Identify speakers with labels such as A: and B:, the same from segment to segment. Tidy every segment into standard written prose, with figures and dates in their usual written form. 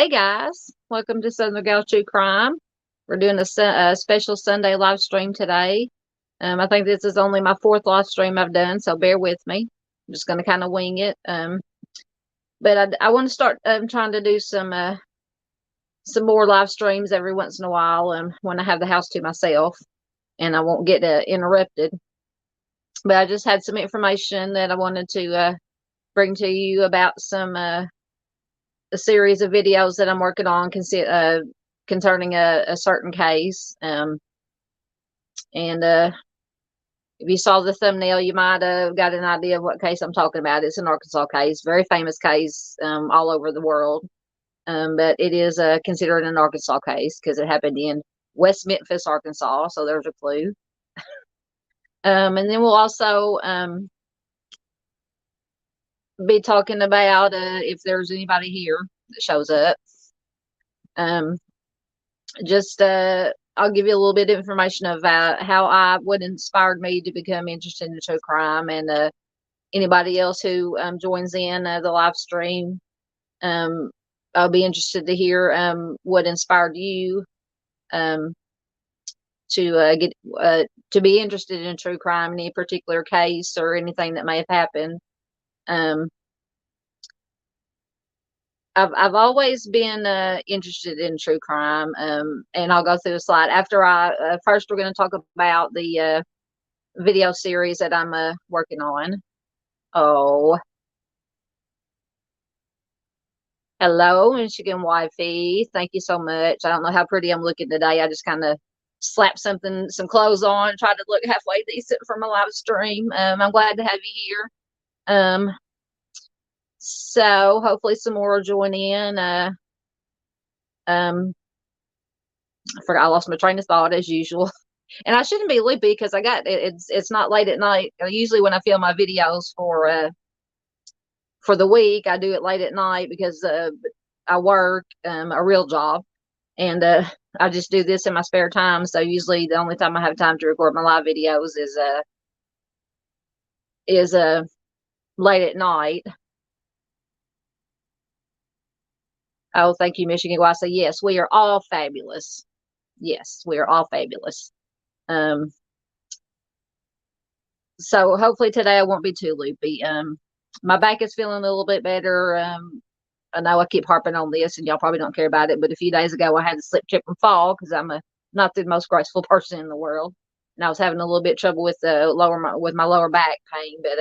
A: Hey guys, welcome to Southern Gal True Crime. We're doing a special Sunday live stream today. I think this is only my fourth live stream I've done, so bear with me. I'm just going to kind of wing it. But I want to start trying to do some more live streams every once in a while when I have the house to myself and I won't get interrupted. But I just had some information that I wanted to bring to you about a series of videos that I'm working on concerning a certain case. And if you saw the thumbnail, you might have got an idea of what case I'm talking about. It's an Arkansas case, very famous case all over the world. But it is considered an Arkansas case because it happened in West Memphis, Arkansas. So there's a clue. And then we'll also be talking about if there's anybody here that shows up. I'll give you a little bit of information about how what inspired me to become interested in true crime, and anybody else who joins in the live stream. I'll be interested to hear what inspired you to be interested in true crime, any particular case or anything that may have happened. I've always been interested in true crime, and I'll go through the slide after first we're going to talk about the video series that I'm working on. Oh, hello, Michigan Wifey. Thank you so much. I don't know how pretty I'm looking today. I just kind of slapped some clothes on, tried to look halfway decent for my live stream. I'm glad to have you here. So hopefully some more will join in. I forgot, I lost my train of thought as usual. And I shouldn't be loopy because it's not late at night. Usually when I film my videos for the week, I do it late at night because I work a real job, and I just do this in my spare time. So usually the only time I have time to record my live videos is late at night. Oh, thank you, Michigan. I say yes, we are all fabulous. Yes, we are all fabulous. So hopefully today I won't be too loopy. My back is feeling a little bit better. I know I keep harping on this, and y'all probably don't care about it, but a few days ago I had to slip, trip, and fall because I'm not the most graceful person in the world, and I was having a little bit of trouble with my lower back pain. But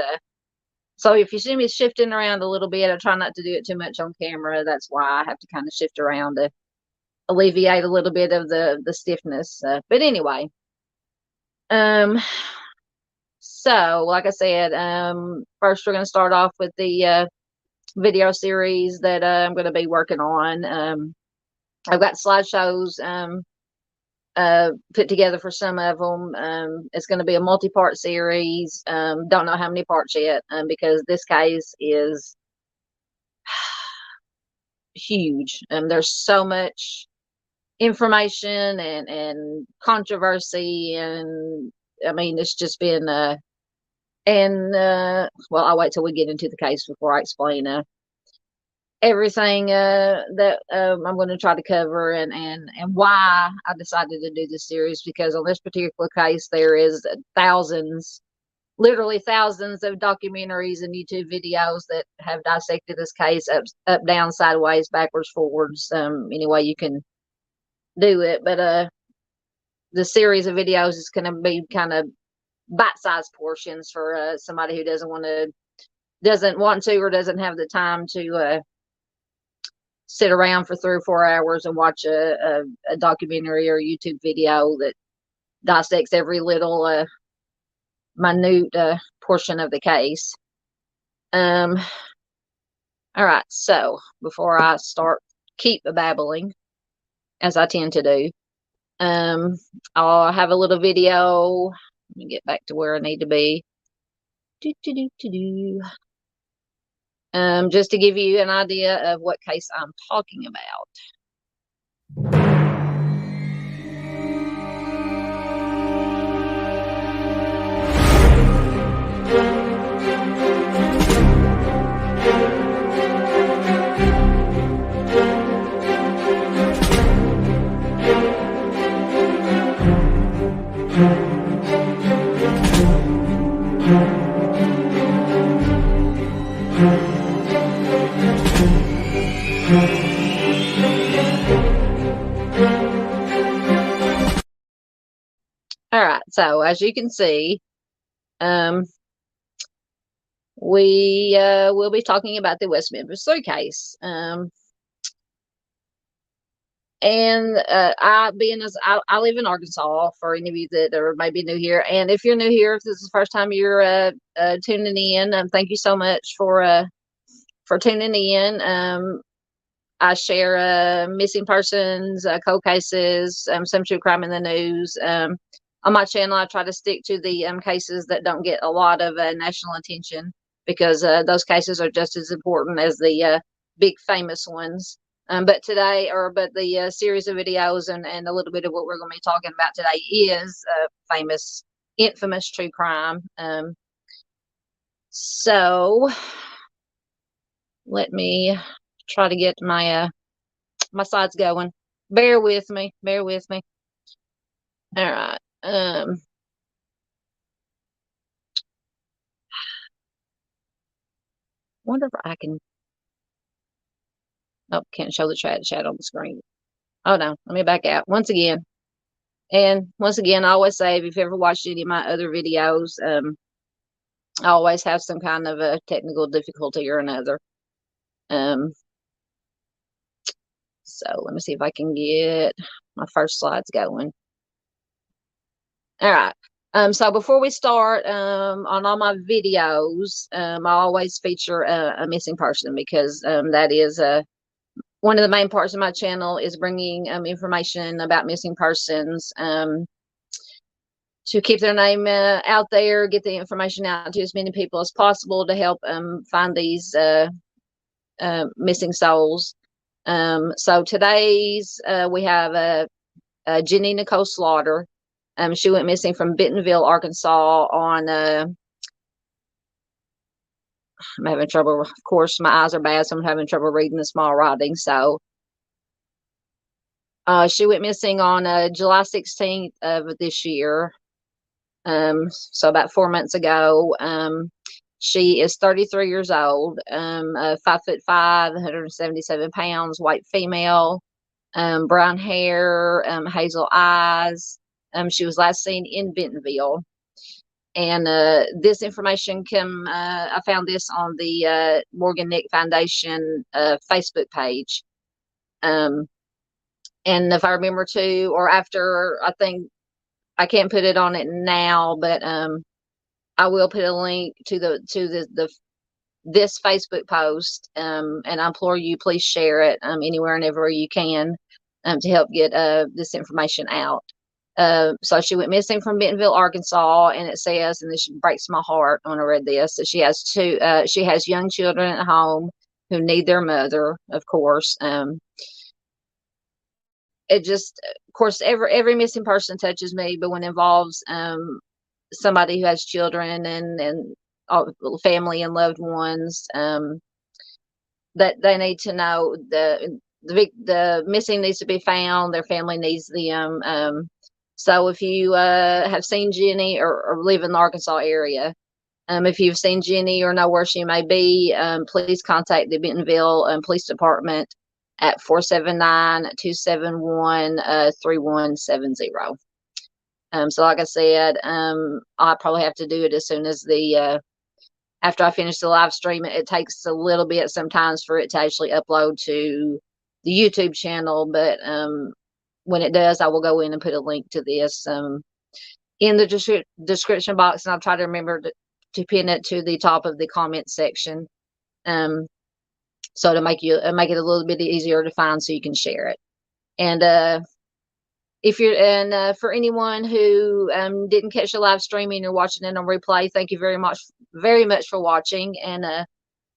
A: so if you see me shifting around a little bit, I try not to do it too much on camera. That's why I have to kind of shift around to alleviate a little bit of the stiffness. But anyway, so like I said, first we're going to start off with the video series that I'm going to be working on. I've got slideshows put together for some of them. It's going to be a multi-part series. Don't know how many parts yet, because this case is huge. There's so much information and controversy, and I mean, it's just been well, I'll wait till we get into the case before I explain everything that I'm going to try to cover, and why I decided to do this series, because on this particular case there is literally thousands of documentaries and YouTube videos that have dissected this case up, down, sideways, backwards, forwards, any way you can do it. But the series of videos is going to be kind of bite-sized portions for somebody who doesn't want to or doesn't have the time to sit around for 3 or 4 hours and watch a documentary or YouTube video that dissects every little minute portion of the case. All right, so before I start keep babbling, as I tend to do, I'll have a little video. Let me get back to where I need to be. Just to give you an idea of what case I'm talking about. All right. So as you can see, we will be talking about the West Memphis 3 case. I live in Arkansas, for any of you that are maybe new here. And if you're new here, if this is the first time you're tuning in, thank you so much for tuning in. I share missing persons, cold cases, some true crime in the news. On my channel, I try to stick to the cases that don't get a lot of national attention, because those cases are just as important as the big famous ones. But the series of videos and a little bit of what we're going to be talking about today is infamous true crime. So let me try to get my slides going. Bear with me. All right. Wonder if I can. Oh, can't show the chat on the screen. Oh no, let me back out once again. And once again, I always say, if you've ever watched any of my other videos, I always have some kind of a technical difficulty or another. So let me see if I can get my first slides going. All right. So before we start, on all my videos, I always feature a missing person, because that is one of the main parts of my channel, is bringing information about missing persons, to keep their name out there, get the information out to as many people as possible to help find these missing souls. So today's we have Jenny Nicole Slaughter. She went missing from Bentonville, Arkansas on I'm having trouble, of course, my eyes are bad, so I'm having trouble reading the small writing. So she went missing on July 16th of this year. So about 4 months ago. She is 33 years old, 5'5", 177 pounds, white female, brown hair, hazel eyes. She was last seen in Bentonville. And this information I found this on the Morgan Nick Foundation Facebook page. And if I remember to, or after, I think I can't put it on it now, but I will put a link to this Facebook post, and I implore you, please share it anywhere and everywhere you can, to help get this information out. So she went missing from Bentonville, Arkansas, and it says, and this breaks my heart when I read this, that she has young children at home who need their mother, of course. It just, of course, every missing person touches me, but when it involves somebody who has children and family and loved ones, that they need to know the missing needs to be found. Their family needs them. So if you have seen Jenny or live in the Arkansas area, if you've seen Jenny or know where she may be, please contact the Bentonville Police Department at 479-271-3170. So like I said, I'll probably have to do it as soon as after I finish the live stream. It takes a little bit sometimes for it to actually upload to the YouTube channel, but when it does, I will go in and put a link to this in the description box, and I'll try to remember to pin it to the top of the comment section, so to make it a little bit easier to find, so you can share it. And for anyone who didn't catch the live streaming or watching it on replay, thank you very much for watching, and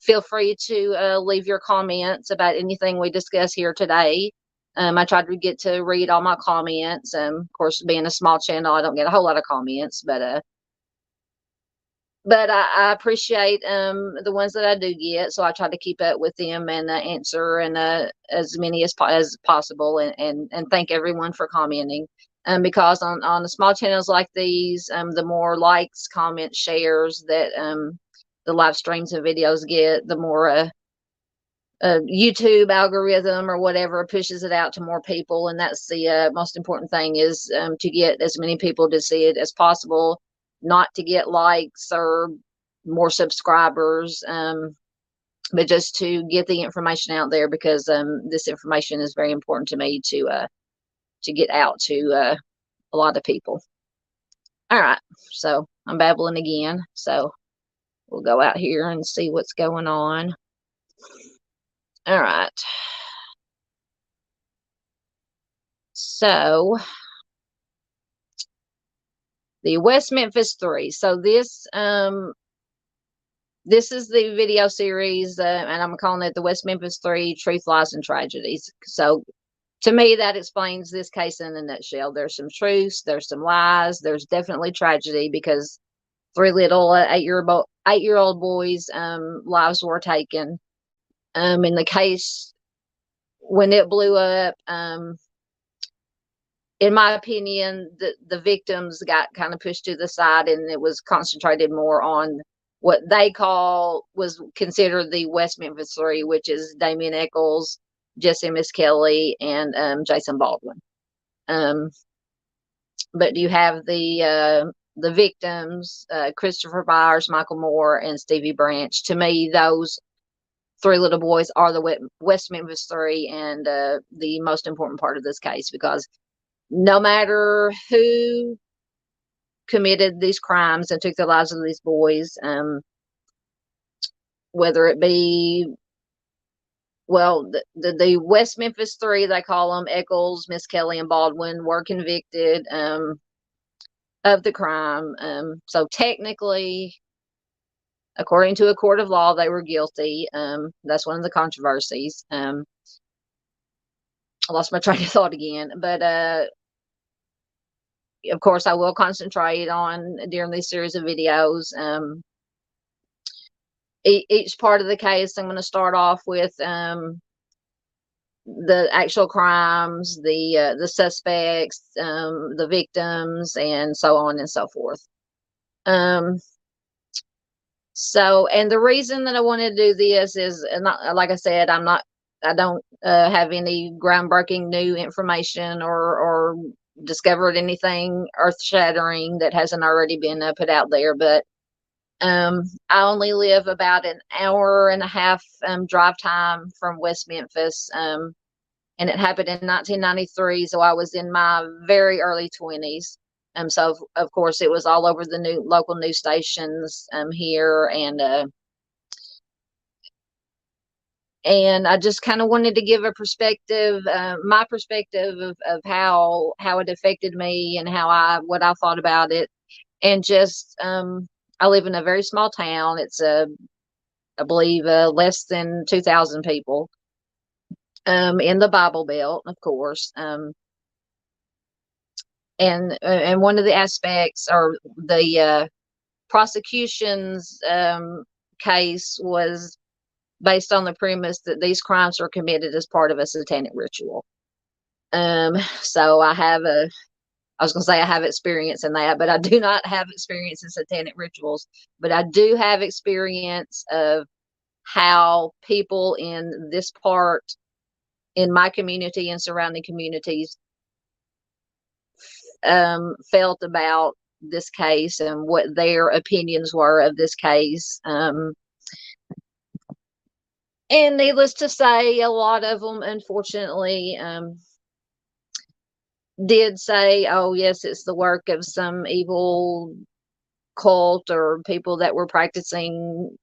A: feel free to leave your comments about anything we discuss here today. I tried to get to read all my comments. Of course, being a small channel, I don't get a whole lot of comments, but I appreciate the ones that I do get, so I try to keep up with them and answer and as many as possible, and thank everyone for commenting. Because on the small channels like these, the more likes, comments, shares that the live streams and videos get, the more YouTube algorithm or whatever pushes it out to more people, and that's the most important thing, is to get as many people to see it as possible, not to get likes or more subscribers, but just to get the information out there, because this information is very important to me to get out to a lot of people. All right, so I'm babbling again, so we'll go out here and see what's going on. All right. So the West Memphis 3. So this is the video series, and I'm calling it the West Memphis 3 Truth, Lies, and Tragedies. So to me, that explains this case in a nutshell. There's some truths, there's some lies, there's definitely tragedy, because three little 8-year-old boys' lives were taken. In the case, when it blew up, in my opinion, the victims got kind of pushed to the side, and it was concentrated more on what they was considered the West Memphis 3, which is Damien Echols, Jesse Miss Kelly, and Jason Baldwin. But you have the victims, Christopher Byers, Michael Moore, and Stevie Branch. To me, those three little boys are the West Memphis 3, and the most important part of this case, because no matter who committed these crimes and took the lives of these boys, whether it be, well, the West Memphis 3, they call them, Echols, Miss Kelly, and Baldwin, were convicted of the crime. So technically, according to a court of law, they were guilty. That's one of the controversies. I lost my train of thought again, but of course, I will concentrate on, during this series of videos, each part of the case. I'm going to start off with the actual crimes, the suspects, the victims, and so on and so forth. So, and the reason that I wanted to do this is, not, like I said, I don't have any groundbreaking new information or discovered anything earth-shattering that hasn't already been put out there. But I only live about an hour and a half drive time from West Memphis, and it happened in 1993, so I was in my very early 20s. So of course it was all over the local news stations here, and I just kind of wanted to give a perspective, my perspective of how it affected me, and what I thought about it. And just I live in a very small town. It's I believe less than 2,000 people in the Bible Belt, of course. And one of the aspects, or the prosecution's case, was based on the premise that these crimes were committed as part of a satanic ritual. So I was going to say I have experience in that, but I do not have experience in satanic rituals. But I do have experience of how people in this part, in my community and surrounding communities, felt about this case and what their opinions were of this case. And needless to say, a lot of them, unfortunately, did say, oh, yes, it's the work of some evil cult or people that were practicing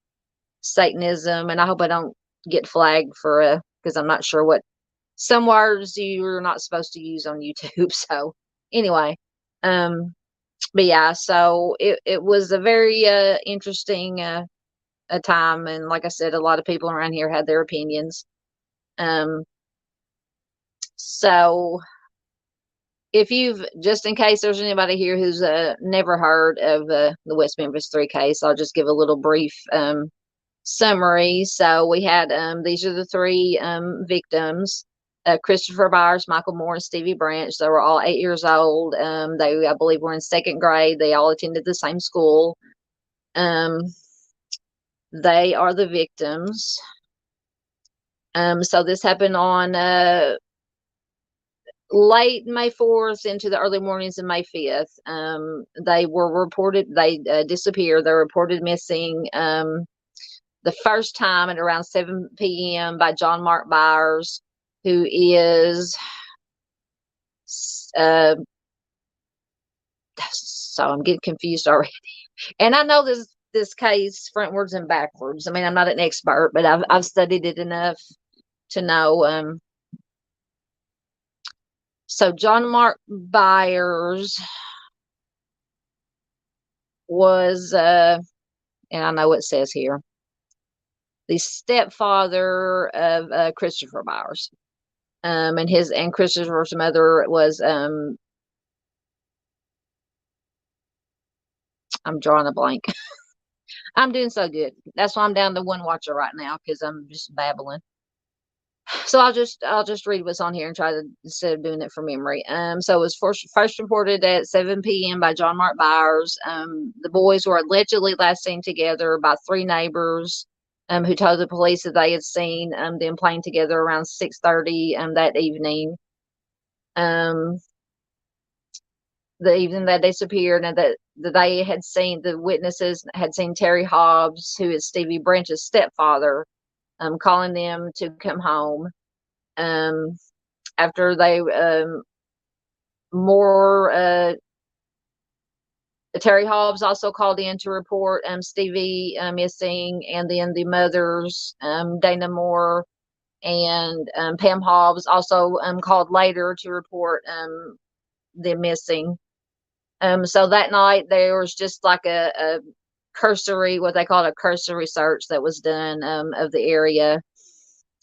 A: Satanism. And I hope I don't get flagged because I'm not sure what some words you're not supposed to use on YouTube. So anyway, but yeah, so it was a very interesting a time, and like I said, a lot of people around here had their opinions. So if just in case there's anybody here who's never heard of the West Memphis 3 case, I'll just give a little brief summary. So we had these are the three victims: Christopher Byers, Michael Moore, and Stevie Branch. They were all 8 years old. They, I believe, were in 2nd grade. They all attended the same school. They are the victims. So this happened on late May 4th into the early mornings of May 5th. They were reported, they disappeared. They were reported missing the first time at around 7 p.m. by John Mark Byers, who is, so I'm getting confused already. And I know this case frontwards and backwards. I mean, I'm not an expert, but I've studied it enough to know. So John Mark Byers was, and I know what it says here, the stepfather of Christopher Byers. And Christopher's mother was, I'm drawing a blank. I'm doing so good. That's why I'm down to one watcher right now, because I'm just babbling. So I'll just read what's on here and try to, instead of doing it from memory. So it was first reported at 7 p.m. by John Mark Byers. The boys were allegedly last seen together by three neighbors, who told the police that they had seen them playing together around 6:30 that evening. The evening that they disappeared, and that they had seen, the witnesses had seen Terry Hobbs, who is Stevie Branch's stepfather, calling them to come home. After they Terry Hobbs also called in to report Stevie missing, and then the mothers, Dana Moore and Pam Hobbs, also called later to report them missing. So that night there was just like a cursory, what they called a cursory search that was done of the area.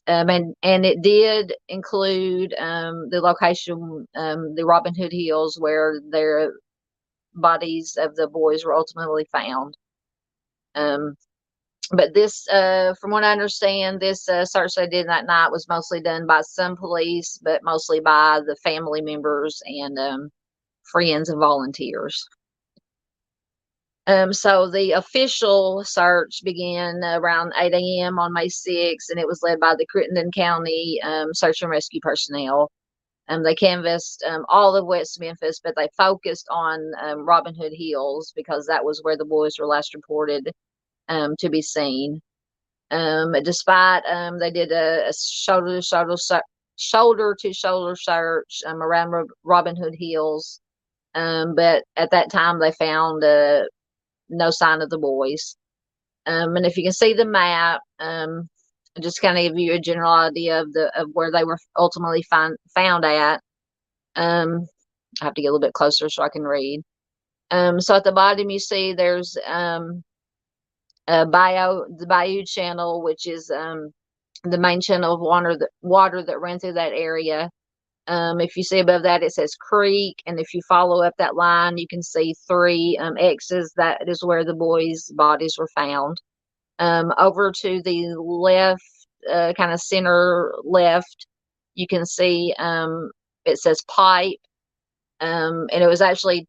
A: And it did include the location, the Robin Hood Hills, where their bodies of the boys were ultimately found. But this, from what I understand, this search they did that night was mostly done by some police, but mostly by the family members and friends and volunteers. So the official search began around 8 a.m. on May 6th, and it was led by the Crittenden County Search and Rescue personnel. They canvassed all of West Memphis, but they focused on Robin Hood Hills because that was where the boys were last reported to be seen. Despite they did a shoulder to shoulder search around Robin Hood Hills, but at that time they found no sign of the boys. And if you can see the map, just kind of give you a general idea of where they were ultimately found at. I have to get a little bit closer so I can read. So at the bottom you see there's the Bayou Channel, which is the main channel of water that ran through that area. If you see above that, it says creek, and if you follow up that line, you can see three X's. That is where the boys' bodies were found. Over to the left, kind of center left, you can see it says pipe, and it was actually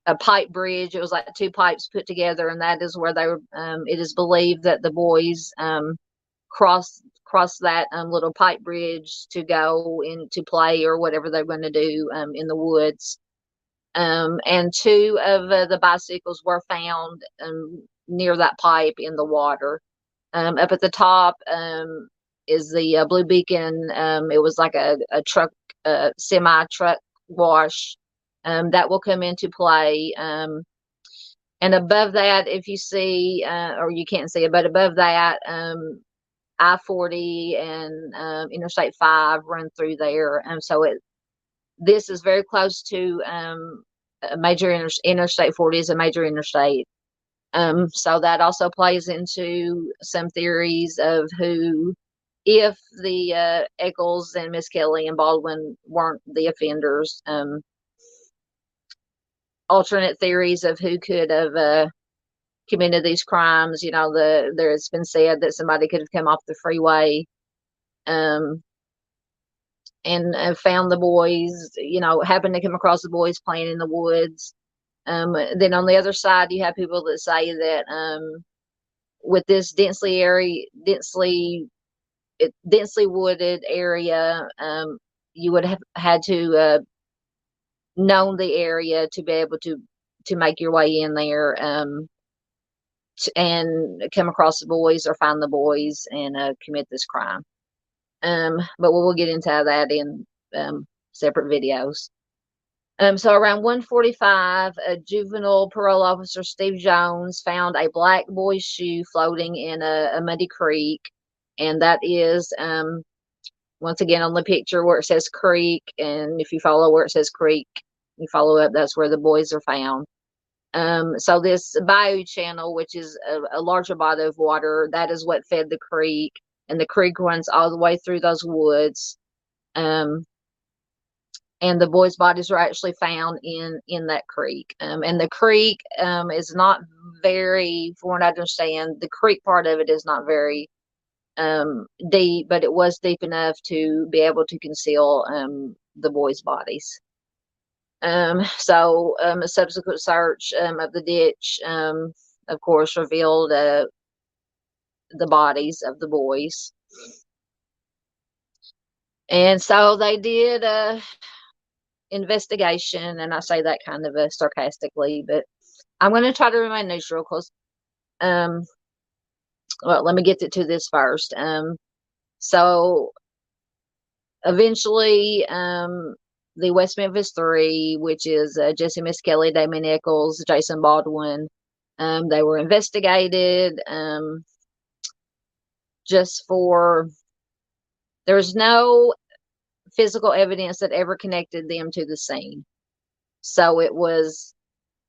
A: a pipe bridge. It was like two pipes put together, and that is where they were. It is believed that the boys crossed that little pipe bridge to go into play or whatever they're going to do in the woods. And two of the bicycles were found near that pipe in the water. Up at the top is the Blue Beacon. It was like a truck, semi truck wash that will come into play. And above that, if you see, or you can't see it, but above that, I-40 and Interstate 5 run through there. So this is very close to a major Interstate 40 is a major interstate. So that also plays into some theories of who, if the Eccles and Miss Kelly and Baldwin weren't the offenders, alternate theories of who could have committed these crimes. You know, there has been said that somebody could have come off the freeway and found the boys, you know, happened to come across the boys playing in the woods. Then on the other side, you have people that say that with this densely densely wooded area. You would have had to known the area to be able to make your way in there, and come across the boys or find the boys and commit this crime. But we'll get into that in separate videos. So around 1:45, a juvenile parole officer, Steve Jones, found a black boy's shoe floating in a muddy creek. And that is, once again, on the picture where it says creek. And if you follow where it says creek, you follow up, that's where the boys are found. So this bayou channel, which is a larger body of water, that is what fed the creek. And the creek runs all the way through those woods. And the boys' bodies were actually found in that creek. And the creek is not very, from what I understand, the creek part of it is not very deep, but it was deep enough to be able to conceal the boys' bodies. So a subsequent search of the ditch, of course, revealed the bodies of the boys. And so they did investigation, and I say that kind of sarcastically, but I'm going to try to remain neutral because, well, let me get to this first. So eventually, the West Memphis Three, which is Jesse Miss Kelly, Damien Echols, Jason Baldwin, they were investigated just for, there's no physical evidence that ever connected them to the scene. So it was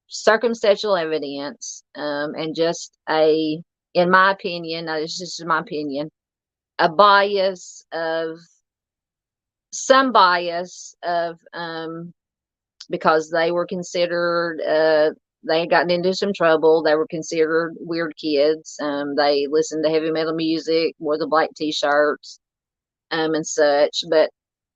A: circumstantial evidence, and just in my opinion, now this is just my opinion, a bias of some bias of, because they were considered, they had gotten into some trouble. They were considered weird kids. They listened to heavy metal music, wore the black t-shirts, and such. But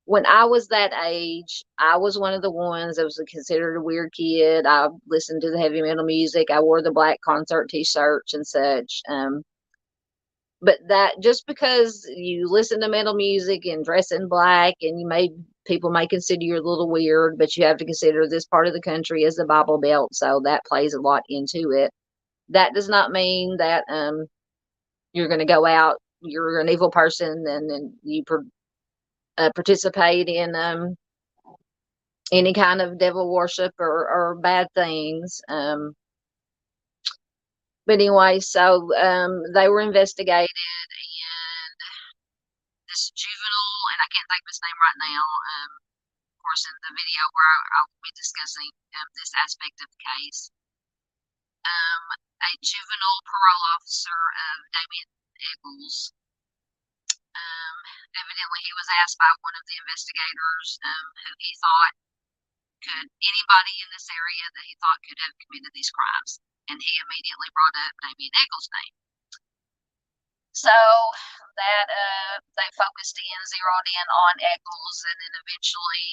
A: when I was that age, I was one of the ones that was considered a weird kid. I listened to the heavy metal music. I wore the black concert t-shirts and such. But that, just because you listen to metal music and dress in black, and people may consider you a little weird, but you have to consider this part of the country is the Bible Belt, so that plays a lot into it. That does not mean that you're going to go out, you're an evil person, and you participate in any kind of devil worship or bad things. But anyway, so they were investigated, and this juvenile, and I can't think of his name right now, of course, in the video where I'll be discussing this aspect of the case, a juvenile parole officer of Damien Echols, evidently he was asked by one of the investigators who he thought anybody in this area that he thought could have committed these crimes, and he immediately brought up Damien Echols' name. So that they focused in, zeroed in on Echols, and then eventually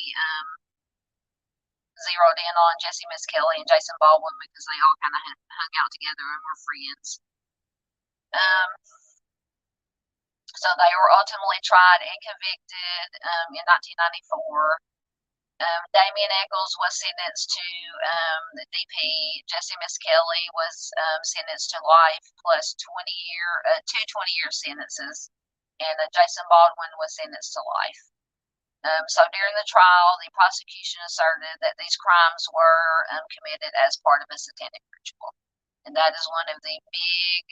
A: zeroed in on Jesse Miss Kelly and Jason Baldwin, because they all kind of hung out together and were friends. So they were ultimately tried and convicted in 1994. Damien Echols was sentenced to the DP. Jesse Miss Kelly was sentenced to life plus 2 20-year sentences, and Jason Baldwin was sentenced to life. So during the trial, the prosecution asserted that these crimes were committed as part of a satanic ritual, and that is one of the big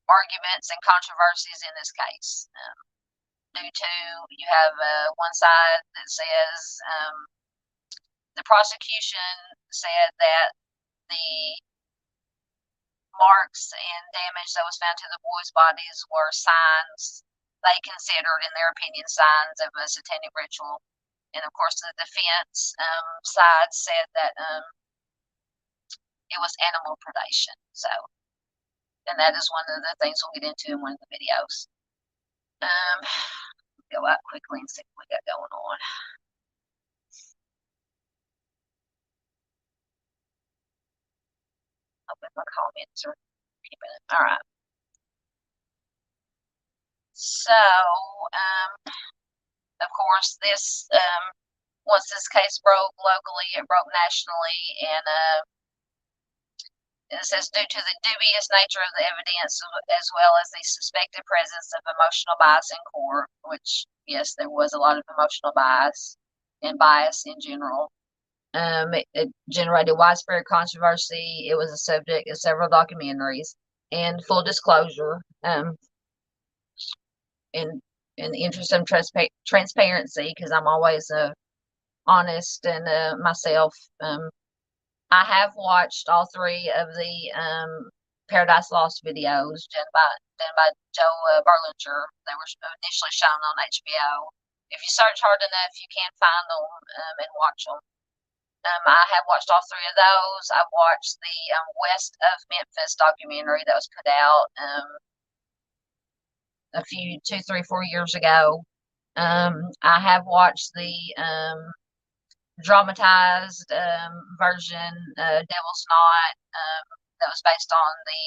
A: arguments and controversies in this case. Due to, you have one side that says, the prosecution said that the marks and damage that was found to the boys' bodies were signs they considered, in their opinion, signs of a satanic ritual. And of course, the defense side said that it was animal predation. So, and that is one of the things we'll get into in one of the videos. Go out quickly and see what we got going on. Open my comments or keep it. All right. So, of course, this once this case broke locally, it broke nationally, and it says due to the dubious nature of the evidence, as well as the suspected presence of emotional bias in court, which yes, there was a lot of emotional bias and bias in general. It generated widespread controversy. It was a subject of several documentaries. And full disclosure, in the interest of transparency, because I'm always honest and myself, I have watched all three of the Paradise Lost videos done by Joe Berlinger. They were initially shown on HBO. If you search hard enough, you can find them and watch them. I have watched all three of those. I've watched the West of Memphis documentary that was put out a few, 2, 3, 4 years ago. I have watched the dramatized version, Devil's Knot, that was based on the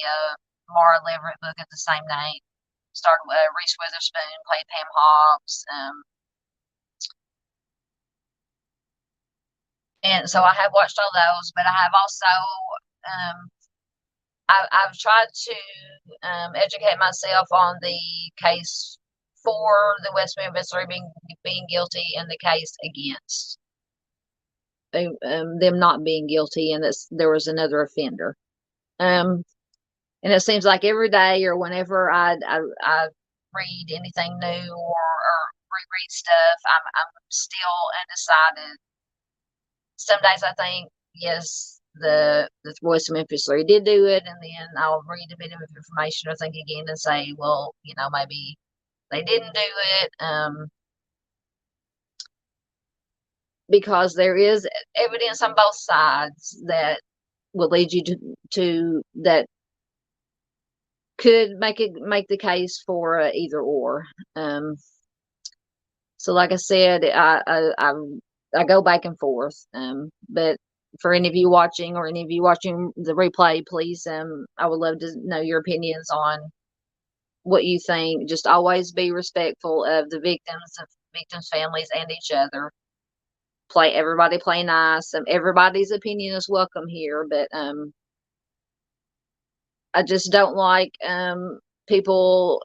A: Mara Leverett book of the same name. Starred Reese Witherspoon, played Pam Hobbs. And so I have watched all those, but I have also I've tried to educate myself on the case for the West Memphis Three being guilty and the case against them not being guilty, and that there was another offender. And it seems like every day or whenever I read anything new or reread stuff, I'm still undecided. Some days I think, yes, the Voice of Memphis 3 did do it, and then I'll read a bit of information or think again and say, well, maybe they didn't do it, because there is evidence on both sides that will lead you to that could make the case for either or. So like I said, I go back and forth. But for any of you watching or any of you watching the replay, please, I would love to know your opinions on what you think. Just always be respectful of the victims' families and each other. Everybody play nice. Everybody's opinion is welcome here, but I just don't like people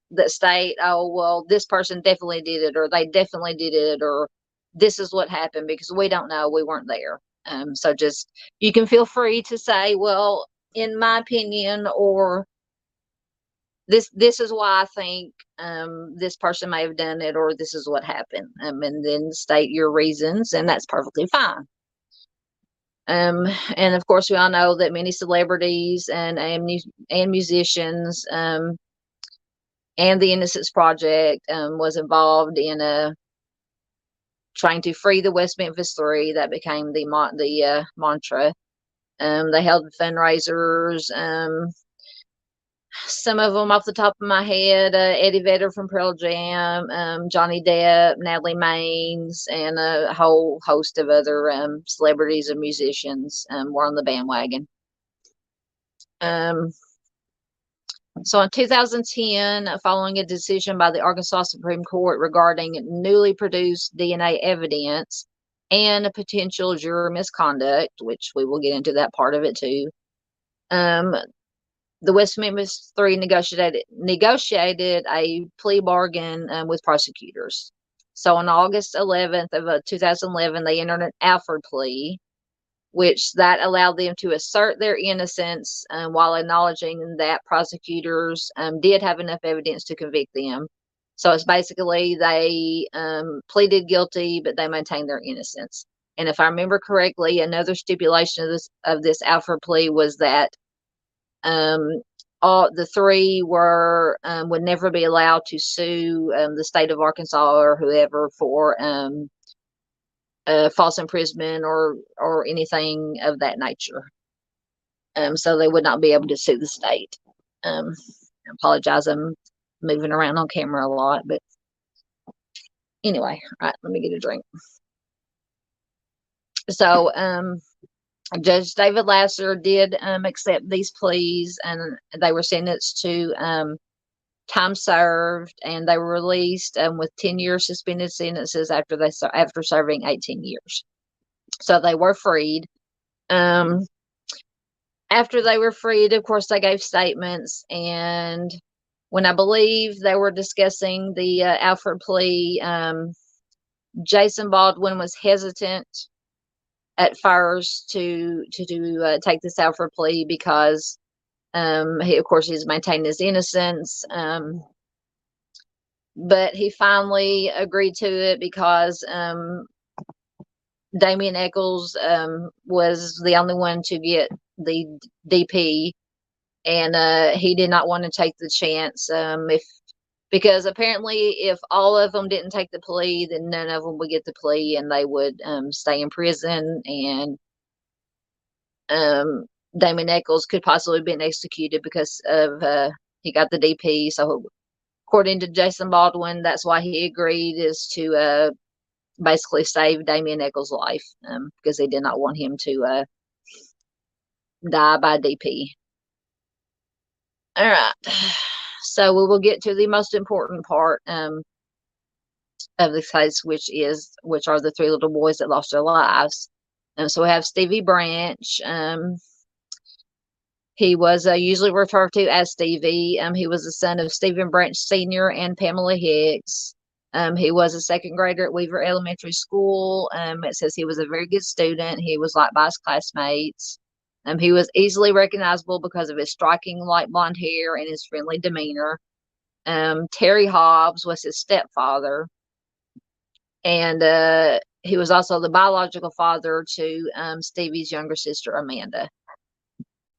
A: that state, oh, well, this person definitely did it, or they definitely did it, or this is what happened, because we don't know. We weren't there. So just, you can feel free to say, well, in my opinion, or this is why I think this person may have done it, or this is what happened. And then state your reasons, and that's perfectly fine. And of course, we all know that many celebrities and musicians and the Innocence Project was involved in trying to free the West Memphis Three. That became the mantra. They held fundraisers. Some of them off the top of my head: Eddie Vedder from Pearl Jam, Johnny Depp, Natalie Maines, and a whole host of other celebrities and musicians were on the bandwagon. So in 2010, following a decision by the Arkansas Supreme Court regarding newly produced DNA evidence and a potential juror misconduct, which we will get into that part of it too, the West Memphis Three negotiated a plea bargain with prosecutors. So on August 11th of 2011, they entered an Alford plea, which that allowed them to assert their innocence while acknowledging that prosecutors did have enough evidence to convict them. So it's basically they pleaded guilty, but they maintained their innocence. And if I remember correctly, another stipulation of this Alford plea was that all the three would never be allowed to sue the state of Arkansas or whoever for false imprisonment or anything of that nature. So they would not be able to sue the state. I apologize, I'm moving around on camera a lot, but anyway, all right, let me get a drink. So Judge David Lasser did accept these pleas, and they were sentenced to time served, and they were released with 10-year suspended sentences after serving 18 years. So they were freed. After they were freed, of course, they gave statements, and when I believe they were discussing the Alford plea, Jason Baldwin was hesitant at first to take this Alford plea because he, of course, he's maintained his innocence. But he finally agreed to it because Damien Eccles was the only one to get the DP, and he did not want to take the chance. Because apparently, if all of them didn't take the plea, then none of them would get the plea, and they would stay in prison, and Damien Eccles could possibly have been executed because of he got the DP. So, according to Jason Baldwin, that's why he agreed, is to basically save Damien Eccles' life, because they did not want him to die by DP. All right. So we will get to the most important part of the case, which are the three little boys that lost their lives. So we have Stevie Branch. He was usually referred to as Stevie. He was the son of Stephen Branch Sr. and Pamela Hicks. He was a second grader at Weaver Elementary School. It says he was a very good student. He was liked by his classmates. He was easily recognizable because of his striking light blonde hair and his friendly demeanor. Terry Hobbs was his stepfather, and he was also the biological father to Stevie's younger sister, Amanda.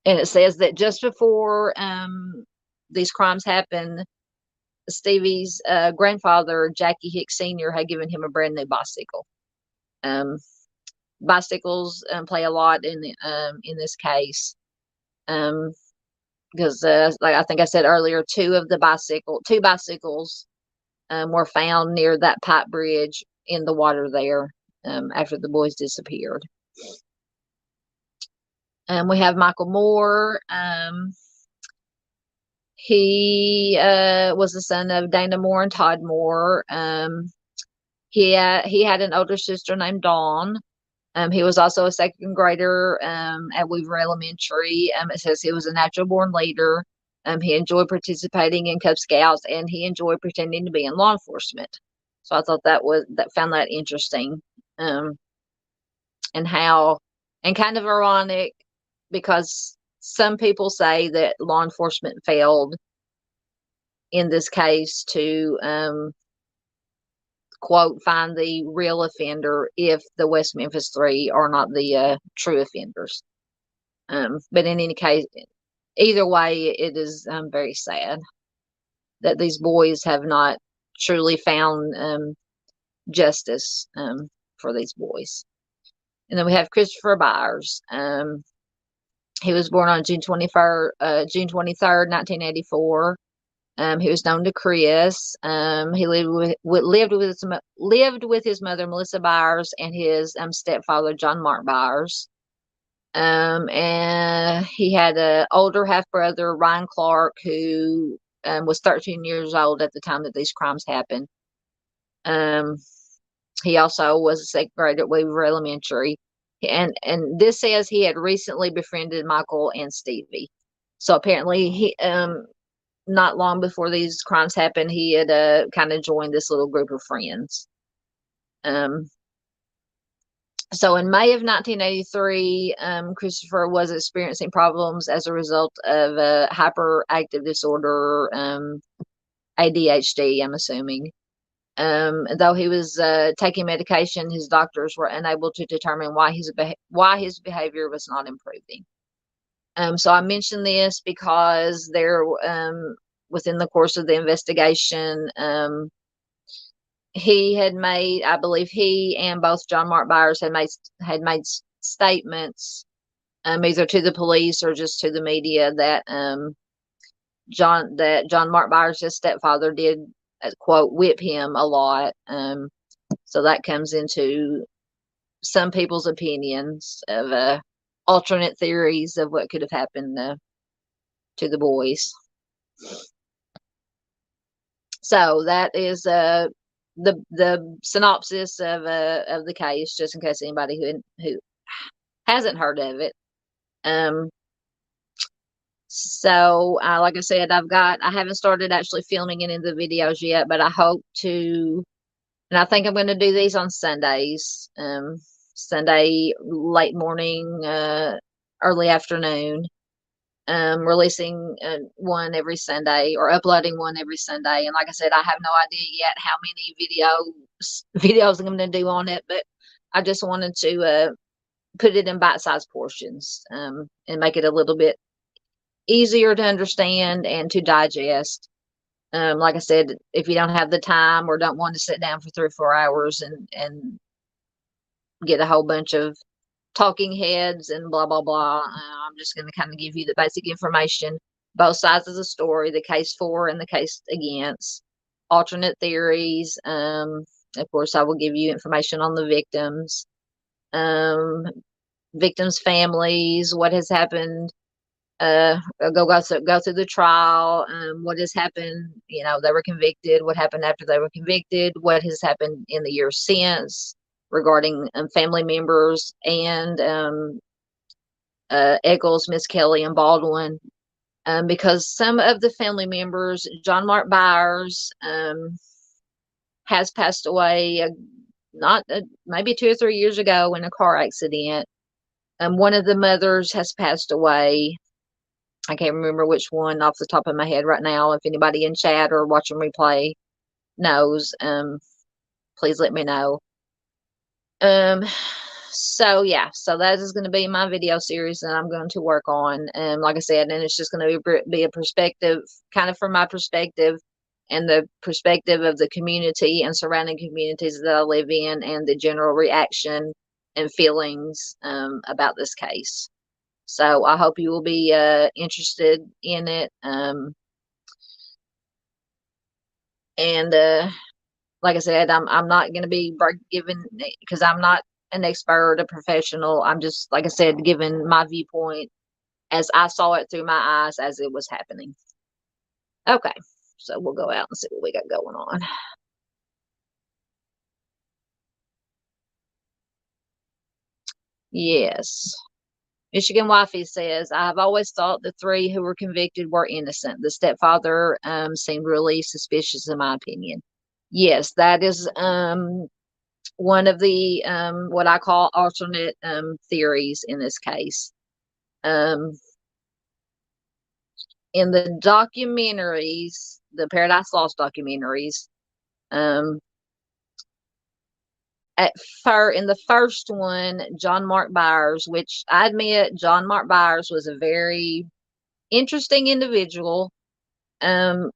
A: And it says that just before these crimes happened, Stevie's grandfather, Jackie Hicks Sr., had given him a brand new bicycle. Bicycles play a lot in this case, because like I think I said earlier, two bicycles were found near that pipe bridge in the water there after the boys disappeared. We have Michael Moore. He was the son of Dana Moore and Todd Moore. He had an older sister named Dawn. He was also a second grader at Weaver Elementary. It says he was a natural born leader. He enjoyed participating in Cub Scouts, and he enjoyed pretending to be in law enforcement. So I thought found that interesting, and kind of ironic, because some people say that law enforcement failed in this case to quote, find the real offender if the West Memphis Three are not the true offenders. But in any case, either way, it is very sad that these boys have not truly found justice for these boys. And then we have Christopher Byers. He was born on June 23rd, 1984. He was known to Chris. He lived with his mother, Melissa Byers, and his stepfather, John Mark Byers. And he had an older half brother, Ryan Clark, who was 13 years old at the time that these crimes happened. He also was a second grader at Weaver Elementary. And this says he had recently befriended Michael and Stevie. So apparently he not long before these crimes happened, he had kind of joined this little group of friends. So in May of 1983, Christopher was experiencing problems as a result of hyperactive disorder, ADHD, I'm assuming. Though he was taking medication, his doctors were unable to determine why his behavior was not improving. So I mentioned this because within the course of the investigation, I believe he and both John Mark Byers had made statements, either to the police or just to the media, that John Mark Byers' stepfather did, quote, whip him a lot. So that comes into some people's opinions of alternate theories of what could have happened to the boys. So that is the synopsis of the case, just in case anybody who hasn't heard of it. So like I said, I haven't started actually filming any of the videos yet, but I hope to, and I think I'm going to do these on Sundays, Sunday late morning, early afternoon, releasing one every Sunday, or uploading one every Sunday. And like I said, I have no idea yet how many videos I'm going to do on it, but I just wanted to put it in bite-sized portions, and make it a little bit easier to understand and to digest. Like I said, if you don't have the time or don't want to sit down for 3 or 4 hours and get a whole bunch of talking heads and blah blah blah, I'm just going to kind of give you the basic information, both sides of the story, the case for and the case against, alternate theories. Of course, I will give you information on the victims, victims' families, what has happened, go through the trial, what has happened, they were convicted, what happened after they were convicted, what has happened in the years since regarding family members, and Eccles, Miss Kelly, and Baldwin, because some of the family members, John Mark Byers has passed away, not maybe 2 or 3 years ago in a car accident. One of the mothers has passed away. I can't remember which one off the top of my head right now. If anybody in chat or watching replay knows, please let me know. So yeah, so that is going to be my video series that I'm going to work on. Like I said, and it's just going to be a perspective, kind of from my perspective and the perspective of the community and surrounding communities that I live in, and the general reaction and feelings about this case. So I hope you will be interested in it. And like I said, I'm not going to be giving, because I'm not an expert, a professional. I'm just, like I said, giving my viewpoint as I saw it through my eyes as it was happening. Okay, so we'll go out and see what we got going on. Yes. Michigan Wifey says, I've always thought the 3 who were convicted were innocent. The stepfather seemed really suspicious, in my opinion. Yes, that is one of the what I call alternate theories in this case. In the documentaries, the Paradise Lost documentaries, in the first one, John Mark Byers, which I admit, John Mark Byers was a very interesting individual. But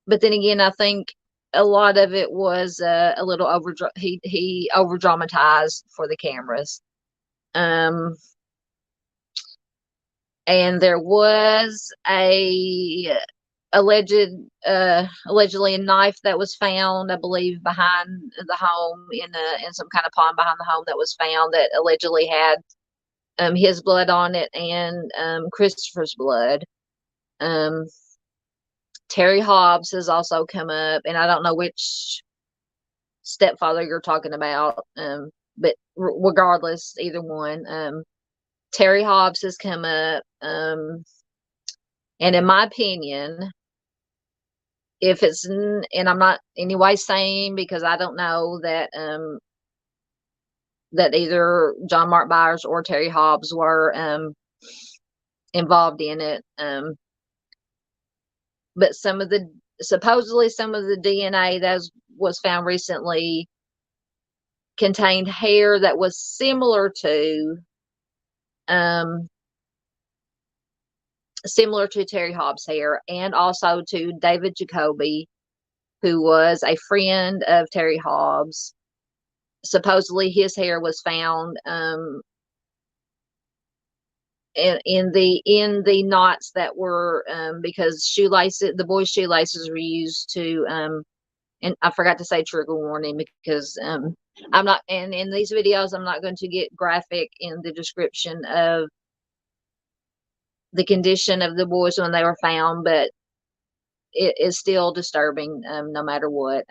A: then again, I think a lot of it was a little he over dramatized for the cameras. And there was allegedly a knife that was found, I believe, behind the home, in some kind of pond behind the home, that was found, that allegedly had his blood on it and Christopher's blood. Terry Hobbs has also come up, and I don't know which stepfather you're talking about, but regardless, either one, Terry Hobbs has come up, and in my opinion, if it's, and I'm not anyway saying, because I don't know that that either John Mark Byers or Terry Hobbs were involved in it, but supposedly some of the DNA that was found recently contained hair that was similar to Terry Hobbs' hair, and also to David Jacoby, who was a friend of Terry Hobbs. Supposedly his hair was found in the knots that were, because the boys' shoelaces were used to, and I forgot to say trigger warning, because I'm not, and in these videos I'm not going to get graphic in the description of the condition of the boys when they were found, but it is still disturbing, no matter what.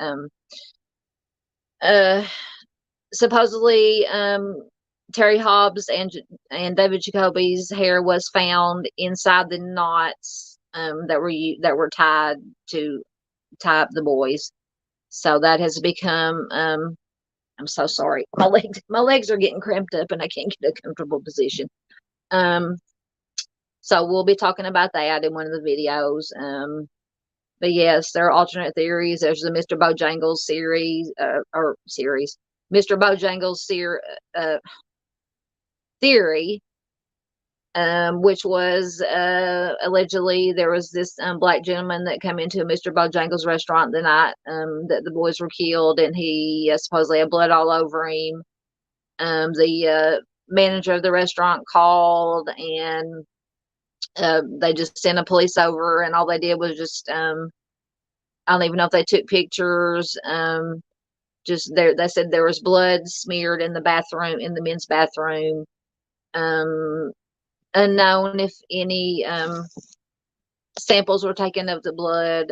A: Uh, Supposedly, Terry Hobbs and David Jacoby's hair was found inside the knots that were tied to tie up the boys. So that has become. I'm so sorry. My legs are getting cramped up, and I can't get a comfortable position. So we'll be talking about that in one of the videos. But yes, there are alternate theories. There's the Mr. Bojangles series, Mr. Bojangles theory, which was allegedly there was this black gentleman that came into Mr. Bojangles' restaurant the night that the boys were killed, and he supposedly had blood all over him. The manager of the restaurant called, and they just sent a police over, and all they did was just I don't even know if they took pictures. Just there, they said there was blood smeared in the bathroom, in the men's bathroom. Unknown if any samples were taken of the blood.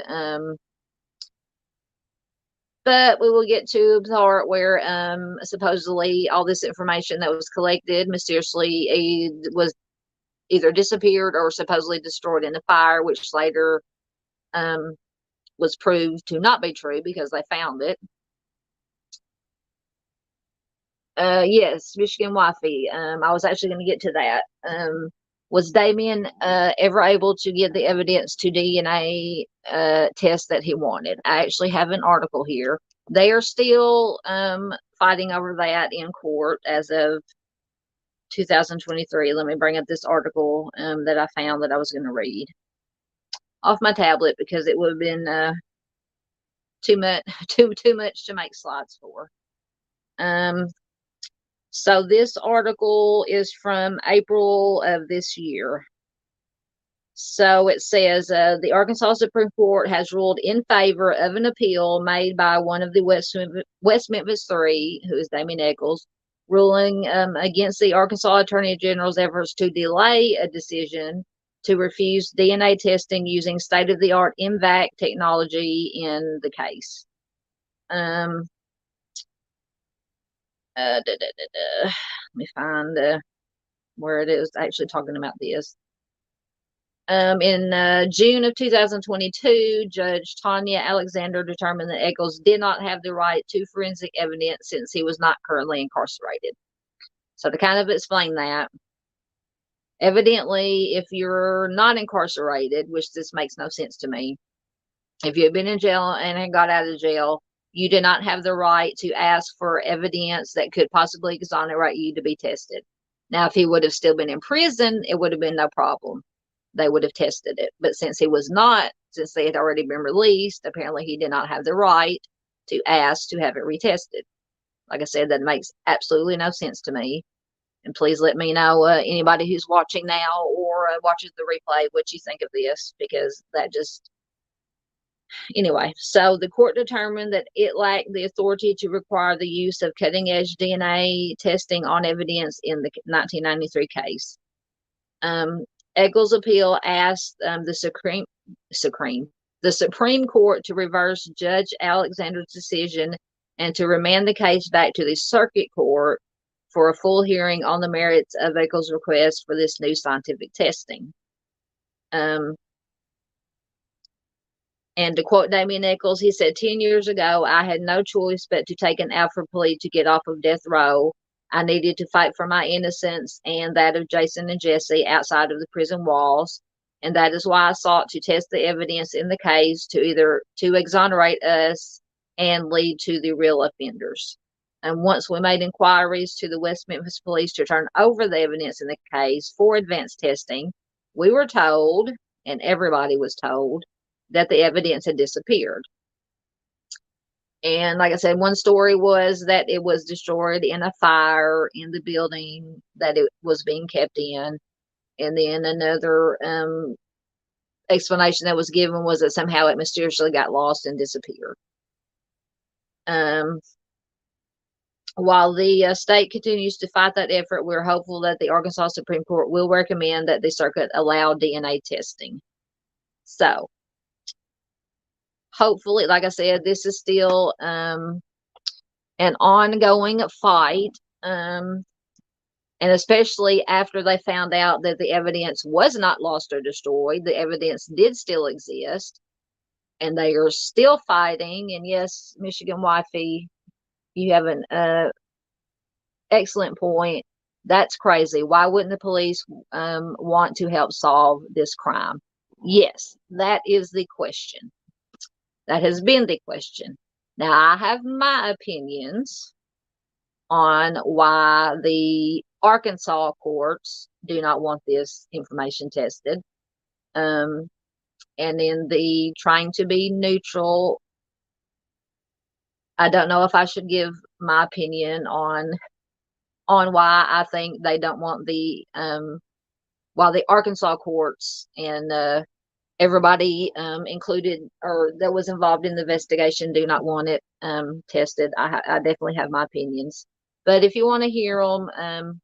A: But we will get to the part where supposedly all this information that was collected mysteriously was either disappeared or supposedly destroyed in a fire, which later was proved to not be true because they found it. Yes, Michigan Wifey. I was actually going to get to that. Was Damien ever able to get the evidence to DNA test that he wanted? I actually have an article here. They are still fighting over that in court as of 2023. Let me bring up this article that I found that I was going to read off my tablet because it would have been too much to make slides for. So this article is from April of this year. So it says the Arkansas Supreme Court has ruled in favor of an appeal made by one of the West Memphis Three, who is Damien Echols, ruling against the Arkansas Attorney General's efforts to delay a decision to refuse DNA testing using state-of-the-art MVAC technology in the case. Let me find where it is actually talking about this. In June of 2022, Judge Tanya Alexander determined that Echols did not have the right to forensic evidence since he was not currently incarcerated. So to kind of explain that, evidently, if you're not incarcerated, which this makes no sense to me, if you had been in jail and had got out of jail, you did not have the right to ask for evidence that could possibly exonerate you to be tested. Now, if he would have still been in prison, it would have been no problem. They would have tested it. But since he was not, since they had already been released, apparently he did not have the right to ask to have it retested. Like I said, that makes absolutely no sense to me. And please let me know, anybody who's watching now or watches the replay, what you think of this, because that just... Anyway, so the court determined that it lacked the authority to require the use of cutting-edge DNA testing on evidence in the 1993 case. Echols' appeal asked the Supreme Court to reverse Judge Alexander's decision and to remand the case back to the Circuit Court for a full hearing on the merits of Echols' request for this new scientific testing. And to quote Damien Echols, he said, 10 years ago, I had no choice but to take an Alfred plea to get off of death row. I needed to fight for my innocence and that of Jason and Jesse outside of the prison walls. And that is why I sought to test the evidence in the case to exonerate us and lead to the real offenders. And once we made inquiries to the West Memphis Police to turn over the evidence in the case for advanced testing, we were told, and everybody was told, that the evidence had disappeared. And like I said, one story was that it was destroyed in a fire in the building that it was being kept in. And then another explanation that was given was that somehow it mysteriously got lost and disappeared. While the state continues to fight that effort, we're hopeful that the Arkansas Supreme Court will recommend that the circuit allow DNA testing. So, hopefully, like I said, this is still an ongoing fight. And especially after they found out that the evidence was not lost or destroyed, the evidence did still exist, and they are still fighting. And yes, Michigan Wifey, you have an excellent point. That's crazy. Why wouldn't the police want to help solve this crime? Yes, that is the question. That has been the question. Now, I have my opinions on why the Arkansas courts do not want this information tested. And in the trying to be neutral, I don't know if I should give my opinion on why I think they don't want the why the Arkansas courts and everybody included or that was involved in the investigation do not want it tested. I definitely have my opinions, but if you want to hear them,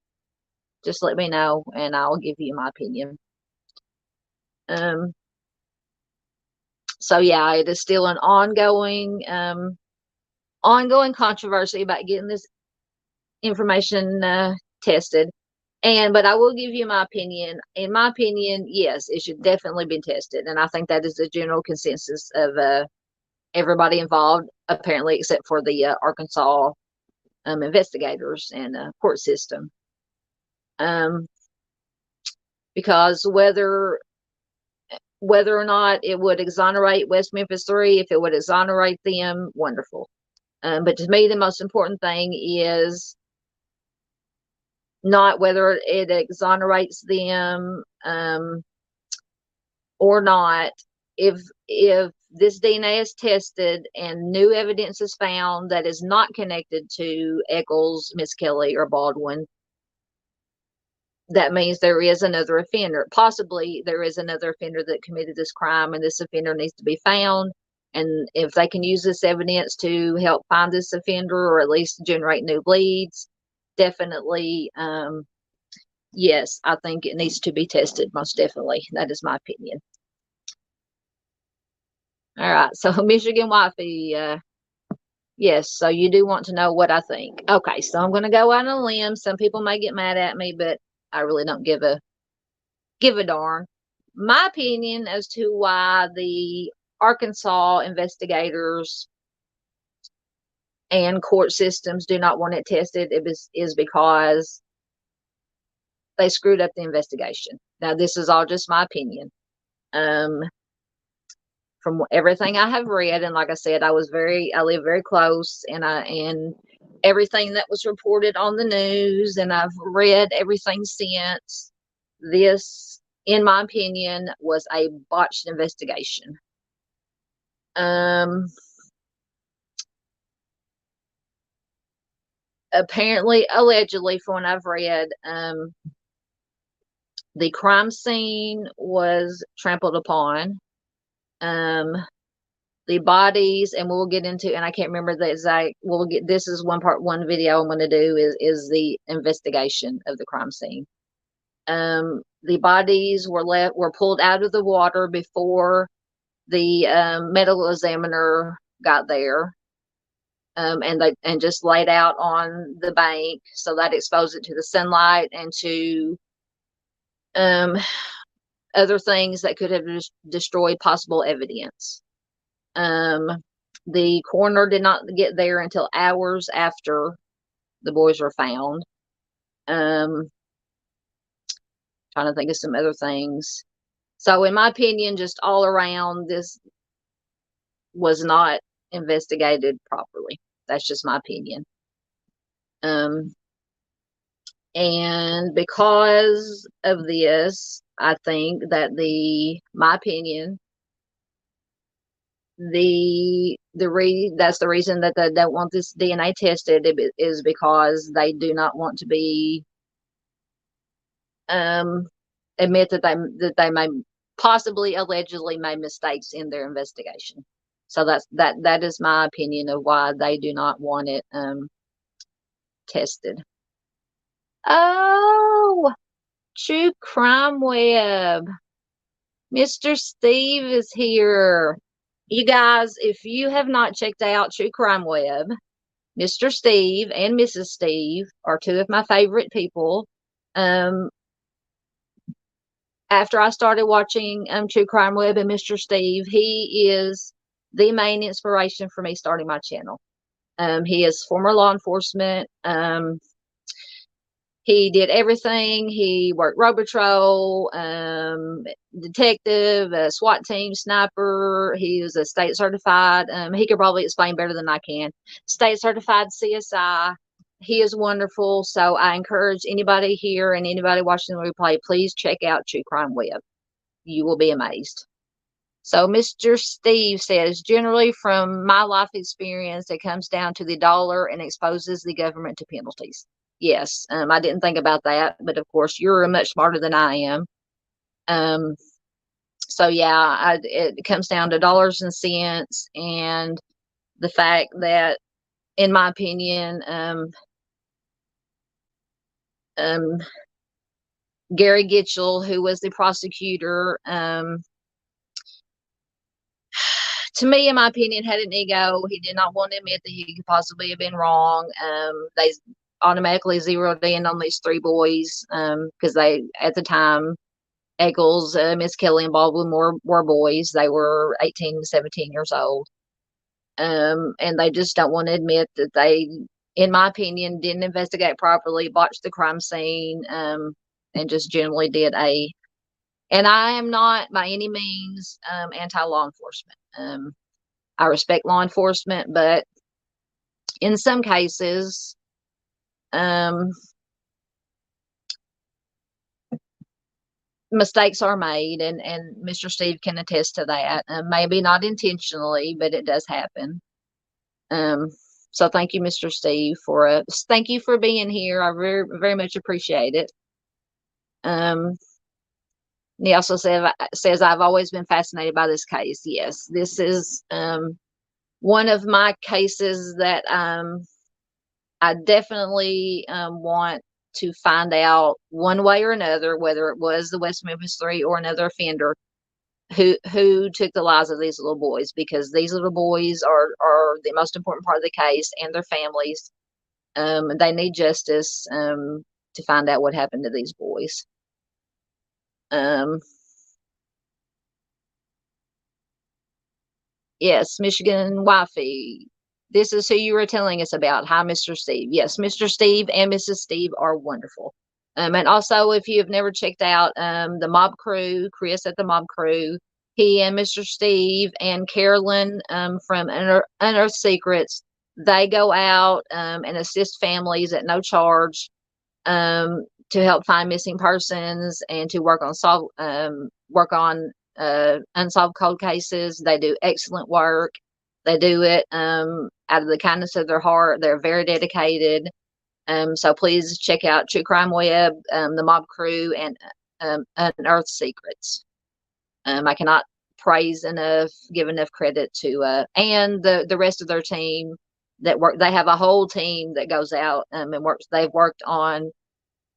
A: just let me know and I'll give you my opinion. So yeah, it is still an ongoing controversy about getting this information tested. But I will give you my opinion. In my opinion, yes, it should definitely be tested. And I think that is the general consensus of everybody involved, apparently, except for the Arkansas investigators and court system. Because whether or not it would exonerate West Memphis 3, if it would exonerate them, wonderful. But to me, the most important thing is not whether it exonerates them or not. If this DNA is tested and new evidence is found that is not connected to Eccles, Miss Kelly, or Baldwin, that means there is another offender. Possibly there is another offender that committed this crime, and this offender needs to be found. And if they can use this evidence to help find this offender or at least generate new leads, definitely, yes, I think it needs to be tested, most definitely. That is my opinion. All right, so Michigan Wifey, yes, so you do want to know what I think. Okay, so I'm going to go out on a limb. Some people may get mad at me, but I really don't give a darn. My opinion as to why the Arkansas investigators and court systems do not want it tested is because they screwed up the investigation. Now, this is all just my opinion. From everything I have read, and like I said, I live very close, and everything that was reported on the news, and I've read everything since. This, in my opinion, was a botched investigation. Apparently, allegedly, from what I've read, the crime scene was trampled upon. The bodies, and we'll get into, and I can't remember the exact, this is one video I'm going to do is the investigation of the crime scene. The bodies were pulled out of the water before the medical examiner got there. And just laid out on the bank, so that exposed it to the sunlight and to other things that could have destroyed possible evidence. The coroner did not get there until hours after the boys were found. Trying to think of some other things. So in my opinion, just all around, this was not investigated properly. That's just my opinion. And because of this, I think that my opinion, that's the reason that they don't want this DNA tested, is because they do not want to be admit that they may possibly allegedly made mistakes in their investigation. So that is my opinion of why they do not want it tested. Oh, True Crime Web. Mr. Steve is here. You guys, if you have not checked out True Crime Web, Mr. Steve and Mrs. Steve are two of my favorite people. Um, after I started watching True Crime Web and Mr. Steve, he is the main inspiration for me starting my channel. He is former law enforcement. He did everything. He worked road patrol, detective, SWAT team, sniper. He was a state certified. He could probably explain better than I can. State certified CSI. He is wonderful. So I encourage anybody here and anybody watching the replay, please check out True Crime Web. You will be amazed. So Mr. Steve says, generally from my life experience, it comes down to the dollar and exposes the government to penalties. Yes, I didn't think about that, but of course you're much smarter than I am. So yeah, it comes down to dollars and cents, and the fact that, in my opinion, Gary Gitchell, who was the prosecutor, to me, in my opinion, had an ego. He did not want to admit that he could possibly have been wrong. They automatically zeroed in on these three boys because they, at the time, Eccles, Miss Kelly, and Baldwin were boys. They were 18 and 17 years old. And they just don't want to admit that they, in my opinion, didn't investigate properly, botched the crime scene, and just generally did a. And I am not by any means anti-law enforcement. I respect law enforcement, but in some cases, mistakes are made, and Mr. Steve can attest to that. Maybe not intentionally, but it does happen. So thank you, Mr. Steve, thank you for being here. I very, very much appreciate it. He also says I've always been fascinated by this case. Yes, this is one of my cases that I definitely want to find out one way or another, whether it was the West Memphis Three or another offender who took the lives of these little boys, because these little boys are the most important part of the case, and their families. They need justice to find out what happened to these boys. Yes, Michigan Wifey. This is who you were telling us about. Hi, Mr. Steve. Yes, Mr. Steve and Mrs. Steve are wonderful. And also, if you have never checked out the Mob Crew, Chris at the Mob Crew, he and Mr. Steve and Carolyn from Unearthed Secrets, they go out and assist families at no charge to help find missing persons and to work on unsolved cold cases. They do excellent work. They do it out of the kindness of their heart. They're very dedicated. So please check out True Crime Web, the Mob Crew, and Unearthed Secrets. I cannot give enough credit to and the rest of their team that work. They have a whole team that goes out and works. They've worked on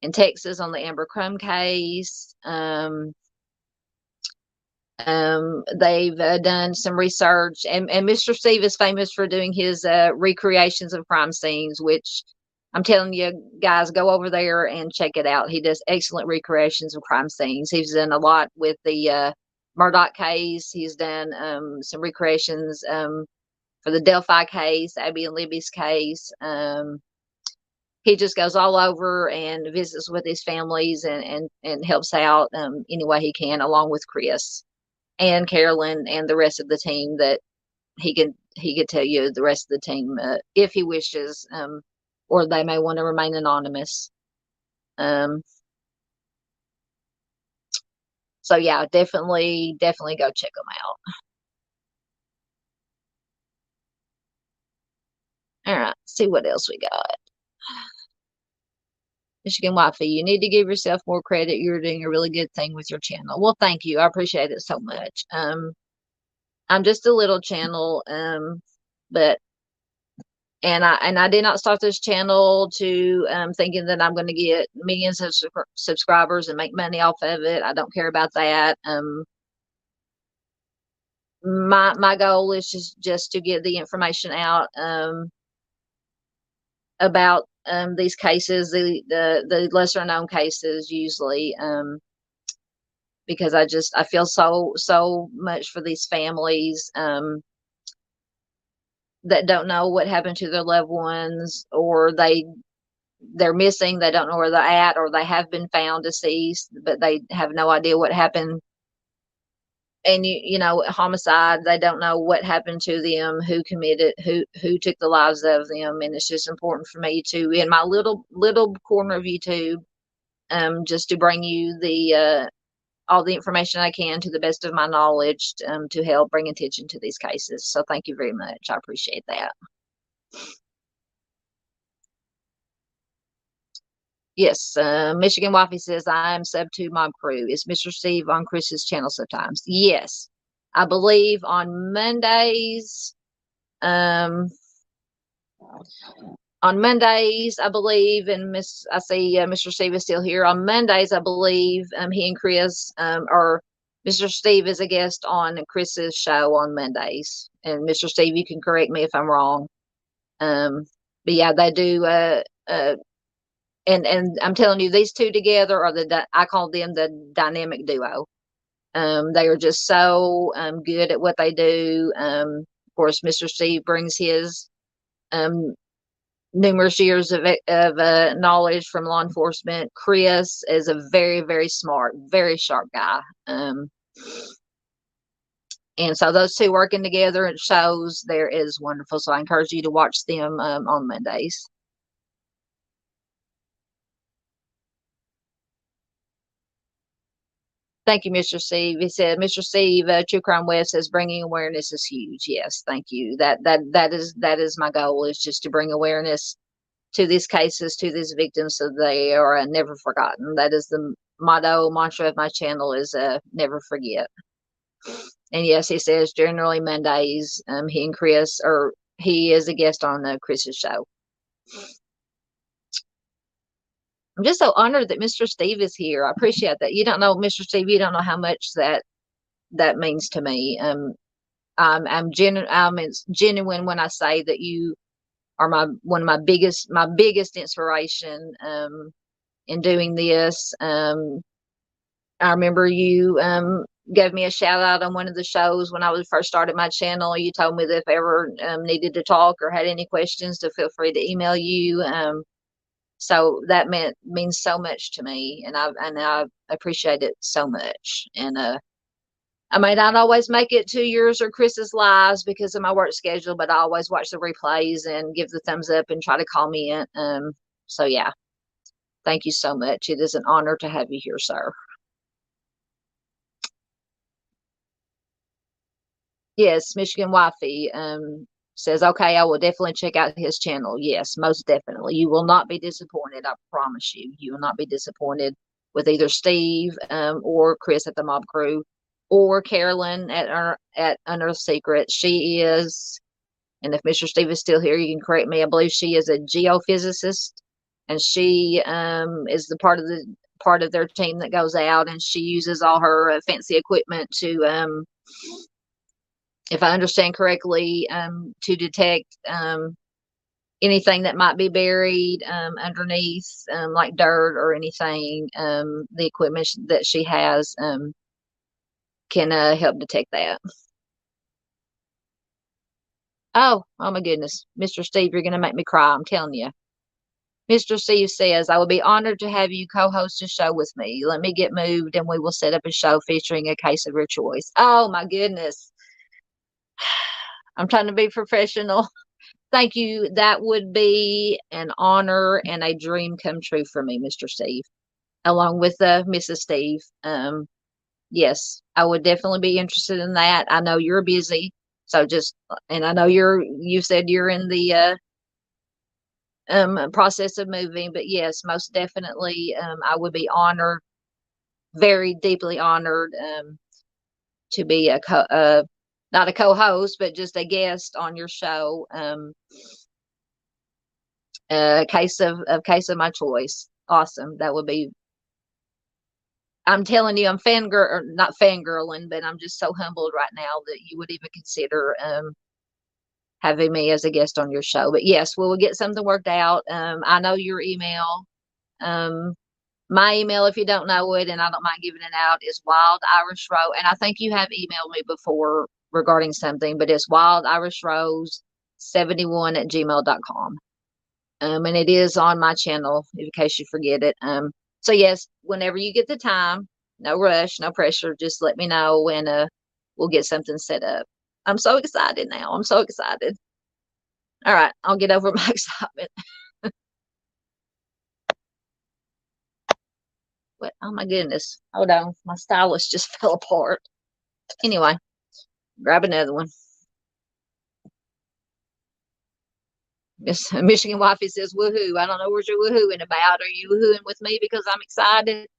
A: in Texas on the Amber Crumb case. They've done some research, and Mr. Steve is famous for doing his recreations of crime scenes, which I'm telling you guys, go over there and check it out. He does excellent recreations of crime scenes. He's done a lot with the Murdoch case. He's done some recreations for the Delphi case, Abby and Libby's case. He just goes all over and visits with his families and helps out any way he can, along with Chris and Carolyn and the rest of the team. That he could tell you the rest of the team if he wishes, or they may want to remain anonymous. So yeah, definitely go check them out. All right, see what else we got. Michigan Wifey, you need to give yourself more credit. You're doing a really good thing with your channel. Well, thank you. I appreciate it so much. I'm just a little channel, but I did not start this channel to thinking that I'm going to get millions of subscribers and make money off of it. I don't care about that. my goal is just to get the information out about these cases, the lesser known cases usually, because I feel so much for these families that don't know what happened to their loved ones, or they're missing, they don't know where they're at, or they have been found deceased, but they have no idea what happened. And you know, homicide, they don't know what happened to them, who committed, who took the lives of them. And it's just important for me to, in my little corner of YouTube, just to bring you the all the information I can to the best of my knowledge, to help bring attention to these cases. So thank you very much. I appreciate that. Yes, Michigan Wifey says, I am sub to Mob Crew. Is Mr. Steve on Chris's channel sometimes? Yes. I believe on Mondays, I believe, and I see Mr. Steve is still here. On Mondays, I believe he and Chris, or Mr. Steve is a guest on Chris's show on Mondays. And Mr. Steve, you can correct me if I'm wrong. But yeah, they do. And I'm telling you, these two together are I call them the dynamic duo. They are just so good at what they do. Of course, Mr. Steve brings his numerous years of knowledge from law enforcement. Chris is a very, very smart, very sharp guy. And so those two working together at shows there is wonderful. So I encourage you to watch them on Mondays. Thank you, Mr. Steve. He said, Mr. Steve, True Crime West says bringing awareness is huge. Yes, thank you. That is my goal, is just to bring awareness to these cases, to these victims, so they are never forgotten. That is the mantra of my channel, is never forget. And yes, he says generally Mondays, he and Chris, or he is a guest on Chris's show. I'm just so honored that Mr. Steve is here. I appreciate that. You don't know, Mr. Steve, you don't know how much that means to me. I'm genuine when I say that you are one of my biggest inspiration in doing this. I remember you gave me a shout out on one of the shows when I was first started my channel. You told me that if ever needed to talk or had any questions, to feel free to email you. So that means so much to me, and I appreciate it so much. And I may not always make it to yours or Chris's lives because of my work schedule, but I always watch the replays and give the thumbs up and try to call me in. So yeah, thank you so much. It is an honor to have you here, sir. Yes, Michigan Wifey says, okay, I will definitely check out his channel. Yes, most definitely. You will not be disappointed. I promise you. You will not be disappointed with either Steve or Chris at the Mob Crew, or Carolyn at Unearthed Secrets. She is, and if Mr. Steve is still here, you can correct me. I believe she is a geophysicist, and she is the part of their team that goes out, and she uses all her fancy equipment to if I understand correctly, to detect anything that might be buried underneath, like dirt or anything. The equipment that she has can help detect that. Oh my goodness. Mr. Steve, you're going to make me cry. I'm telling you. Mr. Steve says, I would be honored to have you co-host a show with me. Let me get moved and we will set up a show featuring a case of your choice. Oh my goodness. I'm trying to be professional. Thank you. That would be an honor and a dream come true for me, Mr. Steve, along with Mrs. Steve. Yes, I would definitely be interested in that. I know you're busy, so and I know you said you're in the process of moving, but yes, most definitely, I would be honored, very deeply honored, to be not a co-host, but just a guest on your show. A case of my choice. Awesome. That would be I'm telling you, I'm fangirl, or not fangirling, but I'm just so humbled right now that you would even consider having me as a guest on your show. But yes, we will get something worked out. I know your email. Um, my email, if you don't know it, and I don't mind giving it out, is Wild Irish Rose. And I think you have emailed me before regarding something, but it's Wild Irish Rose 71 at gmail.com. And it is on my channel in case you forget it. So yes, whenever you get the time, no rush, no pressure, just let me know and we'll get something set up. I'm so excited now. I'm so excited. All right, I'll get over my excitement. But oh my goodness. Hold on. My stylus just fell apart. Anyway, grab another one. Miss Michigan Wifey says, woohoo. I don't know what you're woohooing about. Are you woohooing with me because I'm excited?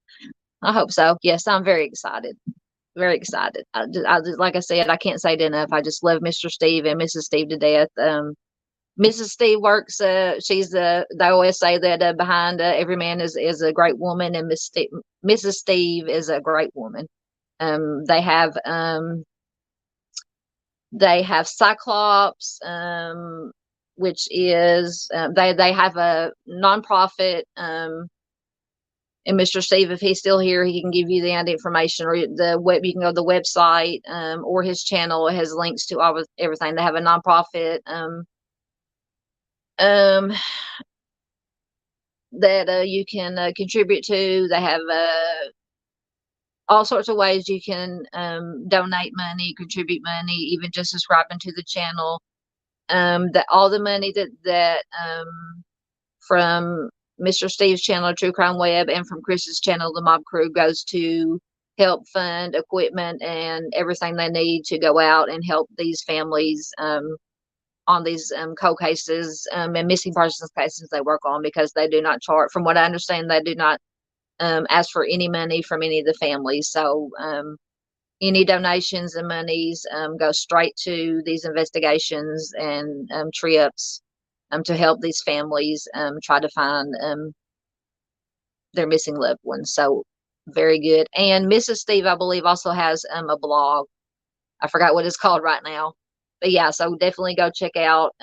A: I hope so. Yes, I'm very excited. Very excited. I just, like I said, I can't say it enough. I just love Mr. Steve and Mrs. Steve to death. Mrs. Steve works. She's they always say that behind every man is a great woman, and Mrs. Steve is a great woman. They have Cyclops, which is they have a nonprofit. And Mr. Steve, if he's still here, he can give you the information, or the web. You can go to the website or his channel. It has links to everything. They have a nonprofit that you can contribute to. They have all sorts of ways you can donate money, contribute money, even just subscribing to the channel. That all the money that from Mr. Steve's channel, True Crime Web, and from Chris's channel, The Mob Crew, goes to help fund equipment and everything they need to go out and help these families on these cold cases and missing persons cases they work on, because they do not charge. From what I understand, they do not ask for any money from any of the families. So any donations and monies go straight to these investigations and trips to help these families try to find their missing loved ones. So very good. And Mrs. Steve, I believe, also has a blog. I forgot what it's called right now. But yeah, so definitely go check out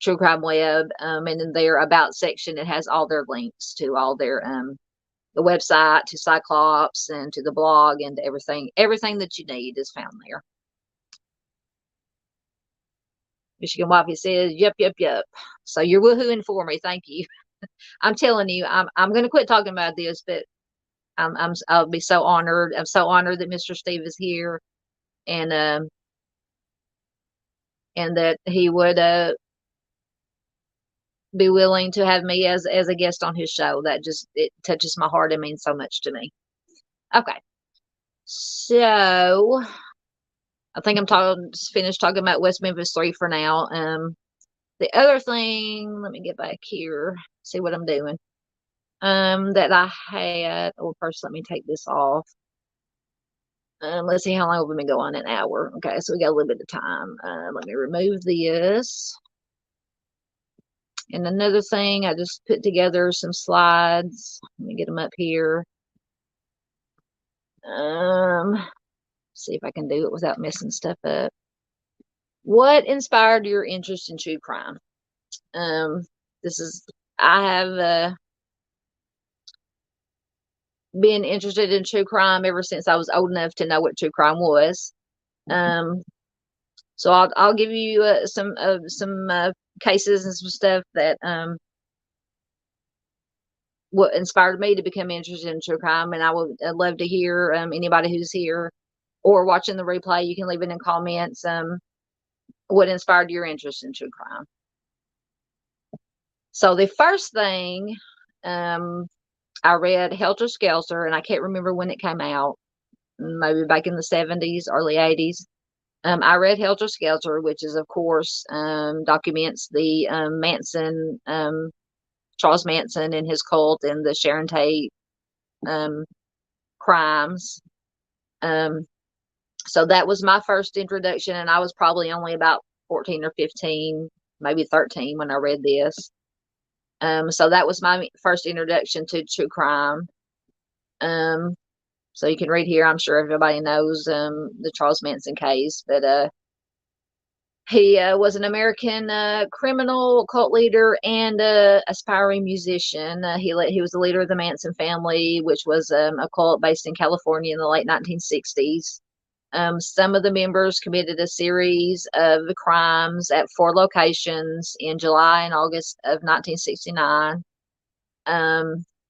A: True Crime Web. And in their About section, it has all their links to all their the website, to Cyclops, and to the blog, and to everything. Everything that you need is found there. Michigan Wifey says, yep, yep, yep. So you're woohooing for me. Thank you. I'm telling you, I'm going to quit talking about this, but I'll be so honored. I'm so honored that Mr. Steve is here, and that he would be willing to have me as a guest on his show. That just, it touches my heart and means so much to me. Okay, so I think I'm finished talking about West Memphis 3 for now. The other thing, let me get back here, see what I'm doing. That I had. Well, first let me take this off. Let's see how long we've been going. An hour. Okay, so we got a little bit of time. Let me remove this. And another thing, I just put together some slides. Let me get them up here. See if I can do it without messing stuff up. What inspired your interest in true crime? I have been interested in true crime ever since I was old enough to know what true crime was. So I'll give you some cases and some stuff that what inspired me to become interested in true crime, and I would love to hear anybody who's here or watching the replay. You can leave it in comments. What inspired your interest in true crime? So the first thing, I read Helter Skelter, and I can't remember when it came out. Maybe back in the 70s, early 80s. I read Helter Skelter, which is, of course, documents the Charles Manson and his cult, and the Sharon Tate crimes. So that was my first introduction, and I was probably only about 14 or 15, maybe 13 when I read this. So that was my first introduction to true crime. So you can read here. I'm sure everybody knows the Charles Manson case, but he was an American criminal, cult leader, and aspiring musician. He was the leader of the Manson family, which was a cult based in California in the late 1960s. Some of the members committed a series of crimes at 4 locations in July and August of 1969,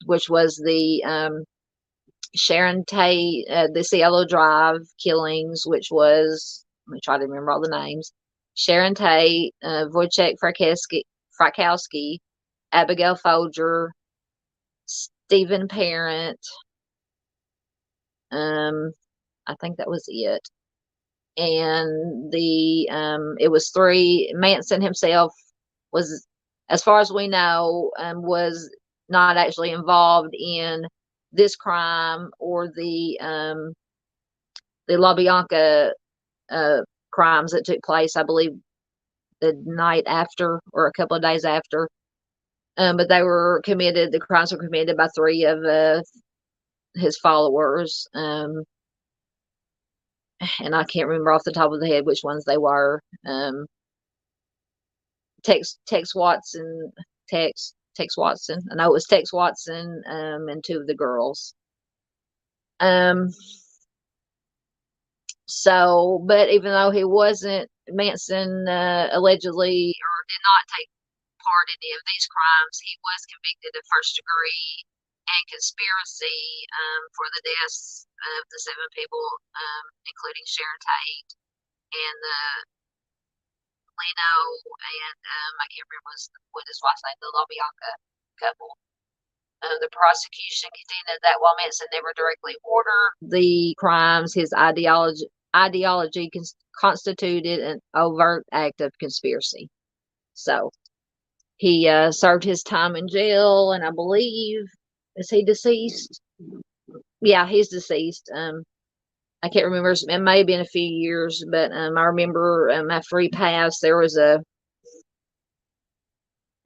A: which was the Sharon Tate, the Cielo Drive killings, which was, let me try to remember all the names. Sharon Tate, Wojciech Frykowski, Abigail Folger, Stephen Parent. I think that was it. And it was 3. Manson himself was, as far as we know, was not actually involved in this crime or the La Bianca crimes that took place, I believe, the night after or a couple of days after. But the crimes were committed by 3 of his followers. And I can't remember off the top of the head which ones they were. Tex Watson. Tex Watson. I know it was Tex Watson and 2 of the girls. So, but even though he wasn't, Manson allegedly or did not take part in any of these crimes, he was convicted of first degree and conspiracy for the deaths of the 7 people, including Sharon Tate and Leno and I can't remember what his wife's name, the La Bianca couple. The prosecution contended that while Manson never directly ordered the crimes, his ideology constituted an overt act of conspiracy. So he served his time in jail, and I believe, is he deceased? Yeah, he's deceased. I can't remember. It may have been a few years, but I remember after he passed, there was a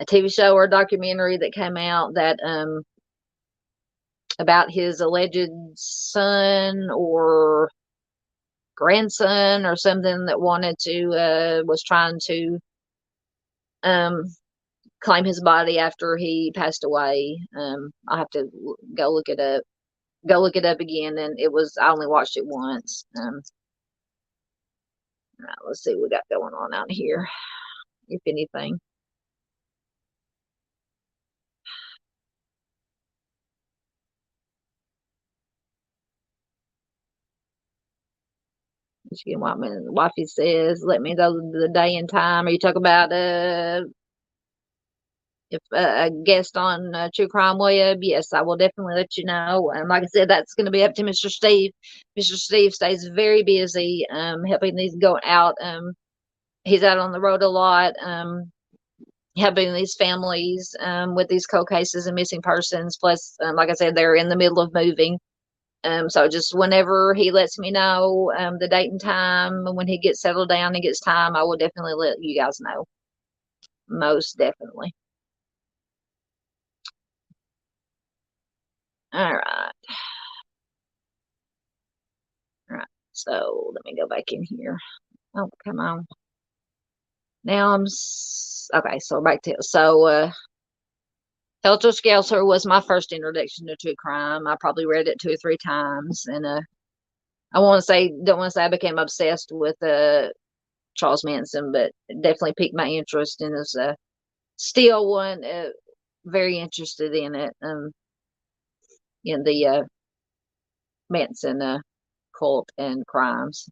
A: TV show or a documentary that came out that about his alleged son or grandson or something that was trying to claim his body after he passed away. I'll have to go look it up again, and I only watched it once. All right, let's see what we got going on out here, if anything. Michigan Whiteman, Wifey says, let me know the day and time. Are you talking about if a guest on True Crime Web? Yes, I will definitely let you know. Like I said, that's going to be up to Mr. Steve. Mr. Steve stays very busy helping these go out. He's out on the road a lot, helping these families with these cold cases and missing persons. Plus, like I said, they're in the middle of moving. So just whenever he lets me know the date and time, when he gets settled down and gets time, I will definitely let you guys know. Most definitely. All right. All right. So let me go back in here. Oh, come on. Now okay. So back to Helter Skelter was my first introduction to true crime. I probably read it 2 or 3 times, and don't want to say I became obsessed with Charles Manson, but it definitely piqued my interest, and is still one very interested in it. In the Manson cult and crimes.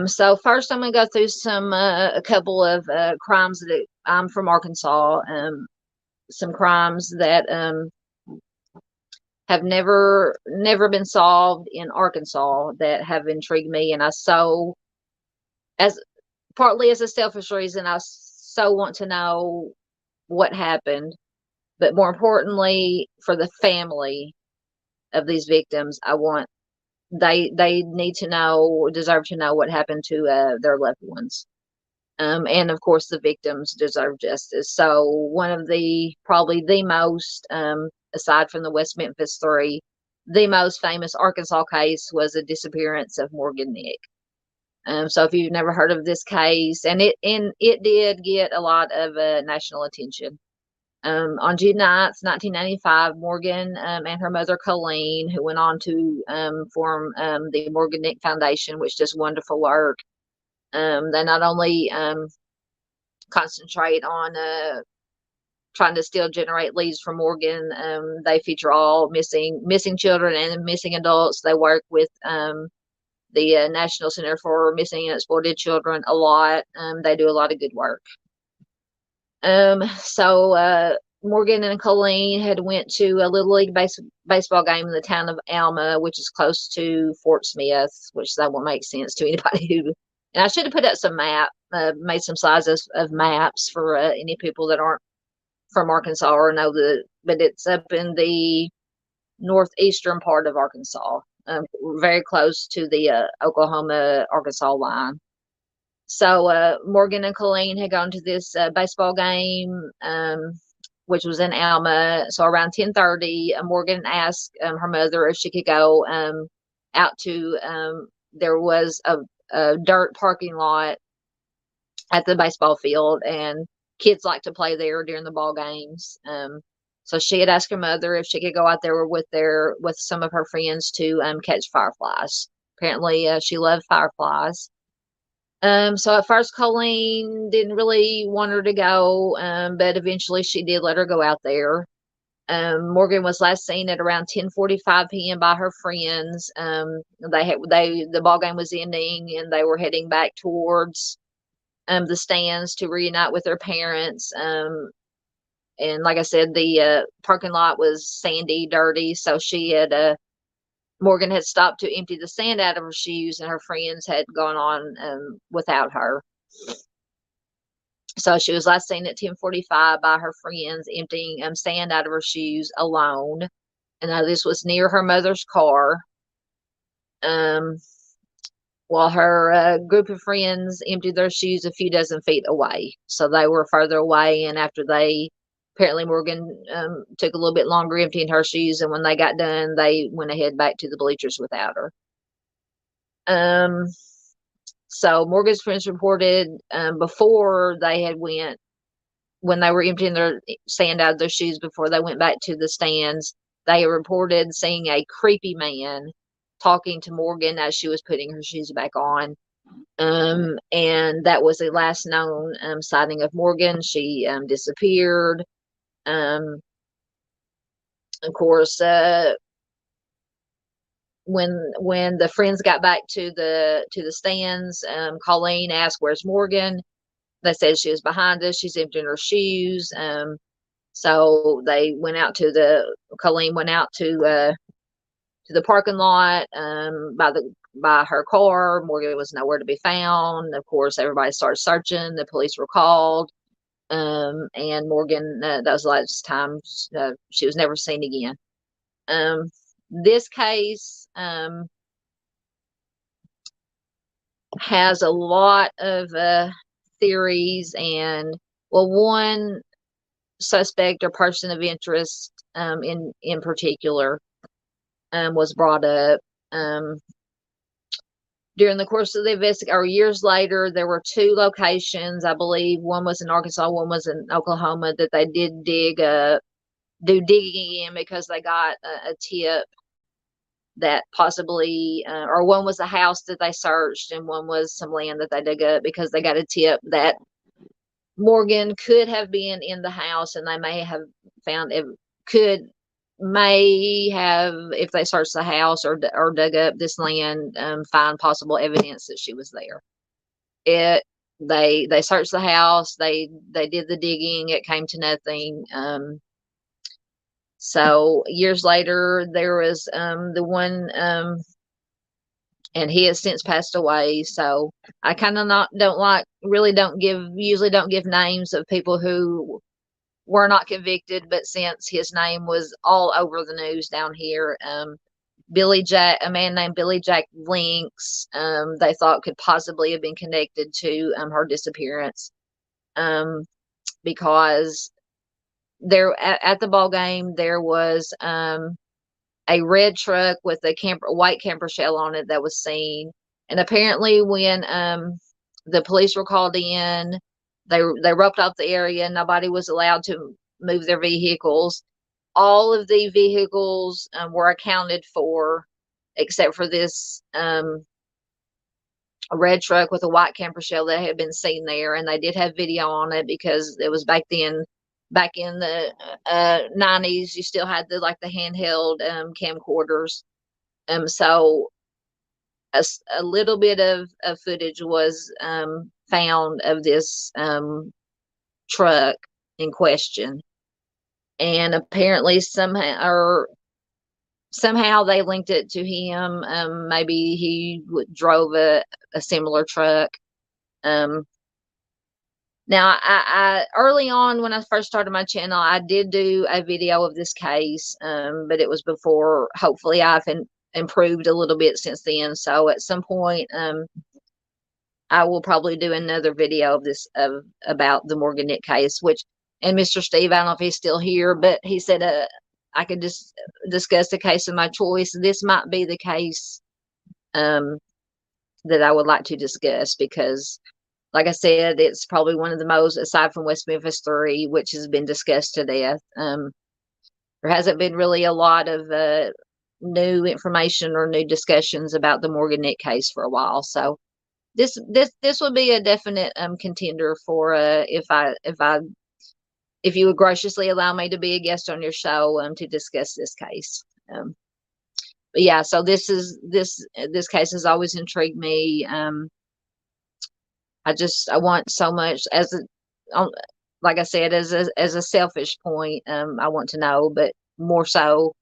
A: So first, I'm gonna go through a couple of crimes that I'm from Arkansas. Some crimes that have never been solved in Arkansas that have intrigued me, and as partly as a selfish reason, I so want to know what happened, but more importantly, for the family of these victims, they need to know, deserve to know what happened to their loved ones. And of course, the victims deserve justice. So one of probably the most, aside from the West Memphis 3, the most famous Arkansas case was the disappearance of Morgan Nick. So if you've never heard of this case, and it did get a lot of national attention. On June 9th, 1995, Morgan and her mother Colleen, who went on to form the Morgan Nick Foundation, which does wonderful work. They not only concentrate on trying to still generate leads for Morgan. They feature all missing children and missing adults. They work with the National Center for Missing and Exploited Children a lot. They do a lot of good work. So Morgan and Colleen had went to a Little League baseball game in the town of Alma, which is close to Fort Smith, which that won't make sense to anybody who. And I should have put up some made some sizes of maps for any people that aren't from Arkansas or know but it's up in the northeastern part of Arkansas, very close to the Oklahoma-Arkansas line. So Morgan and Colleen had gone to this baseball game, which was in Alma. So around 10:30, Morgan asked her mother if she could go out to, there was a dirt parking lot at the baseball field, and kids like to play there during the ball games. So she had asked her mother if she could go out there with some of her friends to catch fireflies. Apparently, she loved fireflies. So at first, Colleen didn't really want her to go, but eventually she did let her go out there. Morgan was last seen at around 10:45 p.m. by her friends. The ball game was ending, and they were heading back towards the stands to reunite with their parents. And like I said, the parking lot was sandy, dirty, so Morgan had stopped to empty the sand out of her shoes, and her friends had gone on without her. So she was last seen at 10:45 by her friends emptying sand out of her shoes alone. And this was near her mother's car. While her group of friends emptied their shoes a few dozen feet away. So they were further away, and apparently Morgan took a little bit longer emptying her shoes, and when they got done, they went ahead back to the bleachers without her. So Morgan's friends reported before they had when they were emptying their sand out of their shoes before they went back to the stands, they reported seeing a creepy man talking to Morgan as she was putting her shoes back on. And that was the last known sighting of Morgan. She disappeared. Of course, when the friends got back to the stands, Colleen asked, "Where's Morgan?" They said she was behind us. She's emptying her shoes. So they went out Colleen went out to the parking lot by her car. Morgan was nowhere to be found. Of course, everybody started searching. The police were called. And Morgan, that was the last time she was never seen again. This case has a lot of theories, and one suspect or person of interest in particular was brought up. During the course of the investigation, or years later, there were two locations, I believe. One was in Arkansas, one was in Oklahoma, that they did do digging in because they got a tip that possibly, or one was a house that they searched, and one was some land that they dug up because they got a tip that Morgan could have been in the house, and they may have found if they searched the house or dug up this land, find possible evidence that she was there. They searched the house, they did the digging, it came to nothing. So years later, there was the one, and he has since passed away. So I kind of usually don't give names of people who were not convicted, but since his name was all over the news down here, a man named Billy Jack Links, they thought could possibly have been connected to her disappearance, because there at the ball game there was a a red truck with a white camper shell on it that was seen. And apparently when the police were called in, they roped off the area. Nobody was allowed to move their vehicles. All of the vehicles were accounted for, except for this red truck with a white camper shell that had been seen there. And they did have video on it because it was back then. Back in the 90s, you still had the handheld camcorders. So a little bit of footage was found of this truck in question. And apparently somehow they linked it to him. Maybe he drove a similar truck. Now, I early on when I first started my channel, I did do a video of this case, but it was before. Hopefully, I've improved a little bit since then. So at some point, I will probably do another video of this about the Morgan Nick case. And Mr. Steve, I don't know if he's still here, but he said I could just discuss the case of my choice. This might be the case that I would like to discuss because, like I said, it's probably one of the most, aside from West Memphis 3, which has been discussed to death. There hasn't been really a lot of new information or new discussions about the Morgan Nick case for a while. So this would be a definite contender for if you would graciously allow me to be a guest on your show to discuss this case. But yeah, so this case has always intrigued me. I want so much like I said, as a selfish point, I want to know, but more so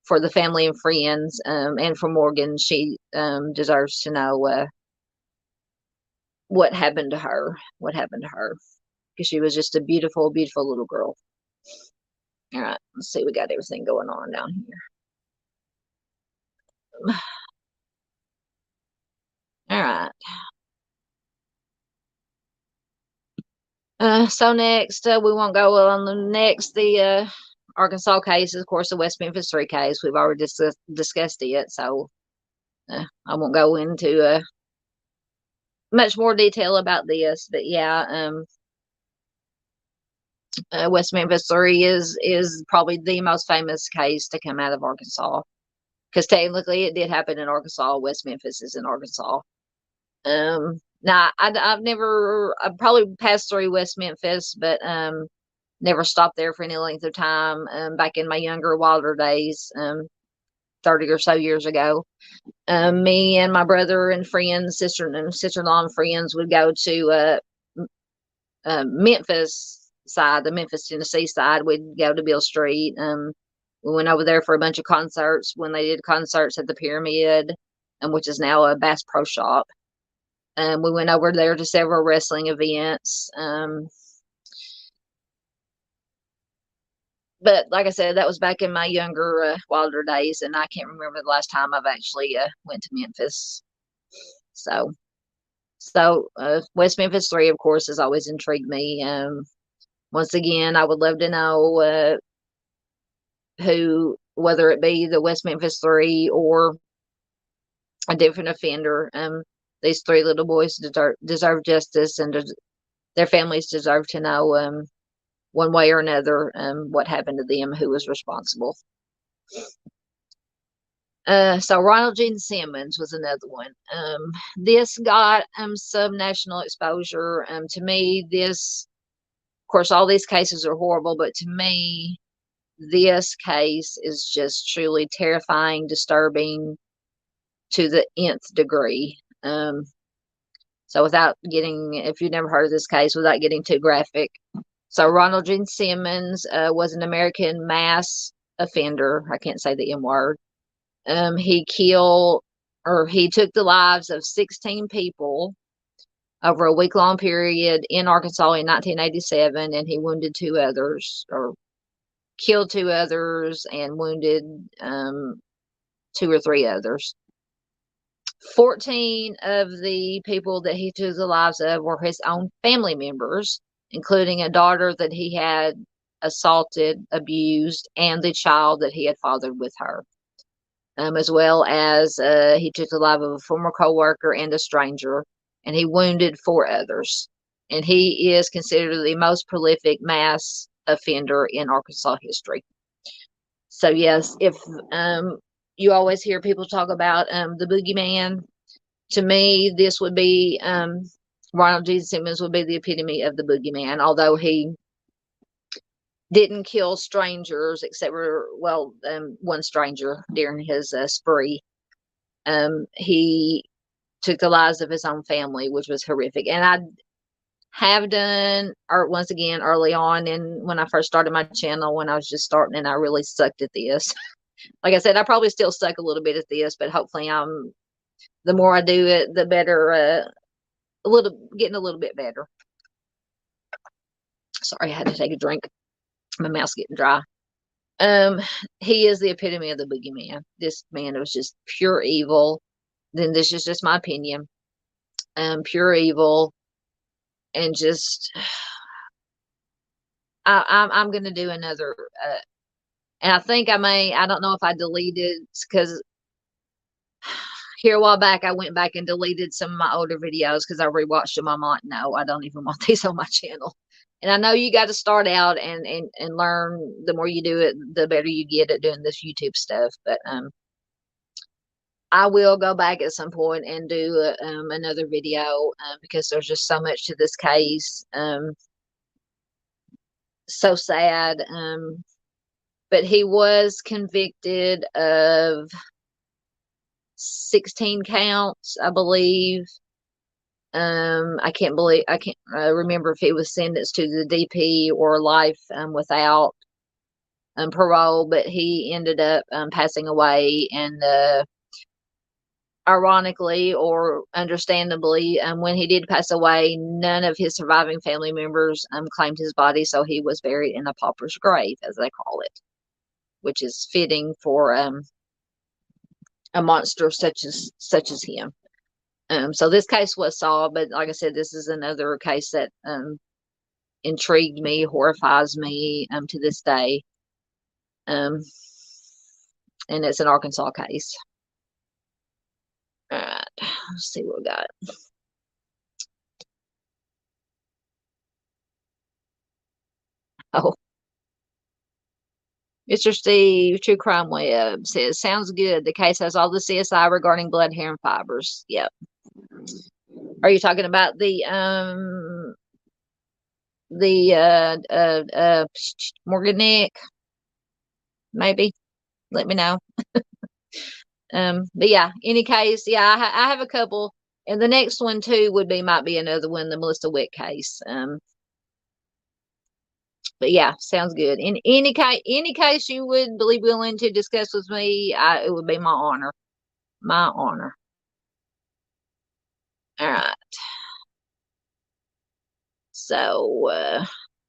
A: for the family and friends, and for Morgan, she deserves to know what happened to her. Because she was just a beautiful, beautiful little girl. All right, let's see. We got everything going on down here. All right. So next, we won't go on the next. The Arkansas case is, of course, the West Memphis 3 case. We've already discussed it, so I won't go into much more detail about this. But yeah, West Memphis 3 is probably the most famous case to come out of Arkansas, because technically it did happen in Arkansas. West Memphis is in Arkansas. Now I've probably passed through West Memphis, but never stopped there for any length of time. Back in my younger, wilder days, 30 or so years ago, me and my brother and friends, sister-in-law and friends would go to Memphis side, the Memphis, Tennessee side. We'd go to Beale Street. We went over there for a bunch of concerts when they did concerts at the Pyramid, which is now a Bass Pro Shop. We went over there to several wrestling events. But like I said, that was back in my younger, wilder days, and I can't remember the last time I've actually went to Memphis. So West Memphis 3, of course, has always intrigued me. Once again, I would love to know whether it be the West Memphis 3 or a different offender. These 3 little boys deserve justice, and their families deserve to know one way or another what happened to them, who was responsible. So Ronald Gene Simmons was another one. This got some national exposure. To me, this, of course, all these cases are horrible, but to me, this case is just truly terrifying, disturbing to the nth degree. So without getting, if you've never heard of this case, without getting too graphic. So Ronald Gene Simmons was an American mass offender. I can't say the M word. He took the lives of 16 people over a week-long period in Arkansas in 1987, and he wounded 2 others, or killed 2 others and wounded 2 or 3 others. 14 of the people that he took the lives of were his own family members, including a daughter that he had assaulted, abused, and the child that he had fathered with her. as well as he took the life of a former co-worker and a stranger, and he wounded 4 others. And he is considered the most prolific mass offender in Arkansas history. So yes, if you always hear people talk about the boogeyman, to me, this would be Ronald G. Simmons would be the epitome of the boogeyman, although he didn't kill strangers except for, well, one stranger during his spree. He took the lives of his own family, which was horrific. And I have done, or once again, early on, and when I first started my channel, when I was just starting, and I really sucked at this. Like I said, I probably still suck a little bit at this, but hopefully the more I do it, the better, getting a little bit better. Sorry, I had to take a drink. My mouth's getting dry. He is the epitome of the boogeyman. This man was just pure evil. Then this is just my opinion. Pure evil, and just I'm gonna do another. And I think I don't know if I deleted, because here a while back I went back and deleted some of my older videos because I rewatched them. I'm like, no, I don't even want these on my channel. And I know you got to start out and learn. The more you do it, the better you get at doing this YouTube stuff. But I will go back at some point and do another video because there's just so much to this case. So sad. But he was convicted of 16 counts, I believe. I can't remember if he was sentenced to the DP or life without parole, but he ended up passing away. And ironically or understandably, when he did pass away, none of his surviving family members claimed his body, so he was buried in a pauper's grave, as they call it, which is fitting for a monster such as him. So this case was solved, but like I said, this is another case that intrigued me, horrifies me to this day. And it's an Arkansas case. All right, let's see what we got. Oh, Mr. Steve, True Crime Web says, sounds good. The case has all the CSI regarding blood, hair, and fibers. Yep. Are you talking about the Morgan Nick? Maybe. Let me know. But yeah, any case, yeah, I have a couple, and the next one too might be another one, the Melissa Witt case. But yeah, sounds good. In any case you would be willing to discuss with me, it would be my honor. My honor. All right. So let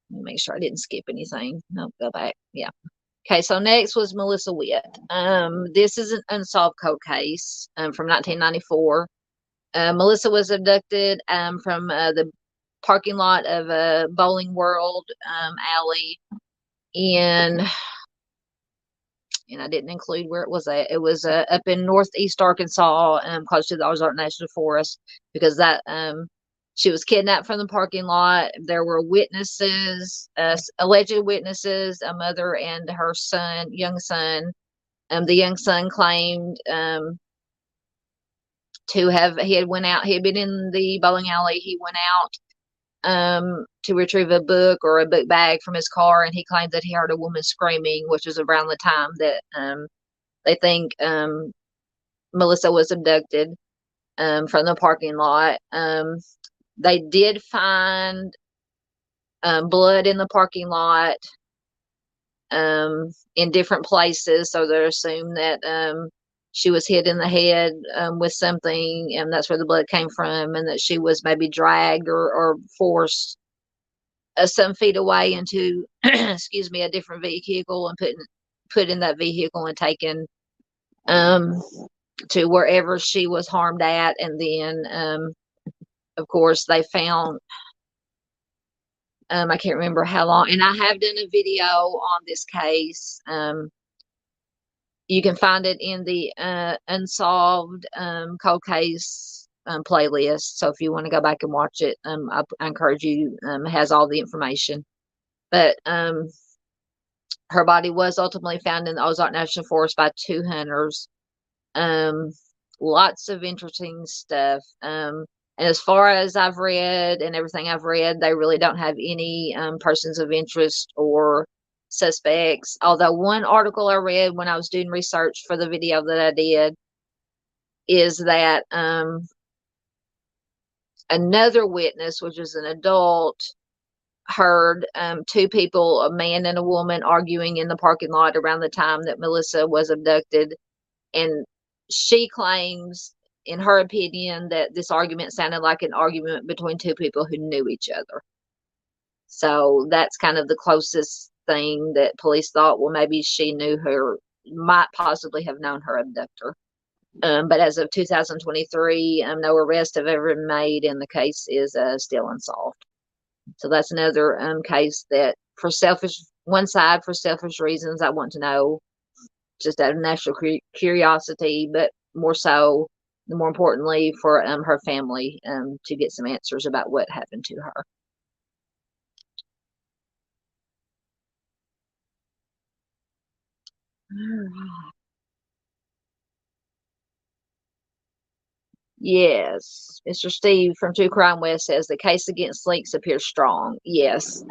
A: me make sure I didn't skip anything. No, go back. Yeah. Okay, so next was Melissa Witt. This is an unsolved cold case from 1994. Melissa was abducted from the parking lot of a Bowling World alley and I didn't include where it was at. It was up in northeast Arkansas, close to the Ozark National Forest, because that she was kidnapped from the parking lot. There were witnesses, alleged witnesses, a mother and her young son. The young son claimed he had been in the bowling alley. He went out to retrieve a book or a book bag from his car, and he claimed that he heard a woman screaming, which was around the time that they think Melissa was abducted from the parking lot. They did find blood in the parking lot in different places, so they assumed that she was hit in the head with something, and that's where the blood came from, and that she was maybe dragged or forced some feet away into, excuse me, a different vehicle and put in that vehicle and taken to wherever she was harmed at. And then, of course, they found, I can't remember how long, and I have done a video on this case. You can find it in the unsolved cold case playlist. So if you want to go back and watch it, I encourage you. It has all the information. But her body was ultimately found in the Ozark National Forest by 2 hunters. Lots of interesting stuff. And as far as I've read and everything I've read, they really don't have any persons of interest or suspects. Although one article I read when I was doing research for the video that I did is that another witness, which is an adult, heard 2 people, a man and a woman, arguing in the parking lot around the time that Melissa was abducted. And she claims, in her opinion, that this argument sounded like an argument between 2 people who knew each other. So that's kind of the closest thing that police thought, well, maybe she knew her, might possibly have known her abductor. But as of 2023, no arrests have ever been made, and the case is still unsolved. So that's another case that, for one side, for selfish reasons, I want to know, just out of national curiosity, but more importantly, for her family to get some answers about what happened to her. Yes, Mr. Steve from True Crime West says the case against Leaks appears strong. Yes,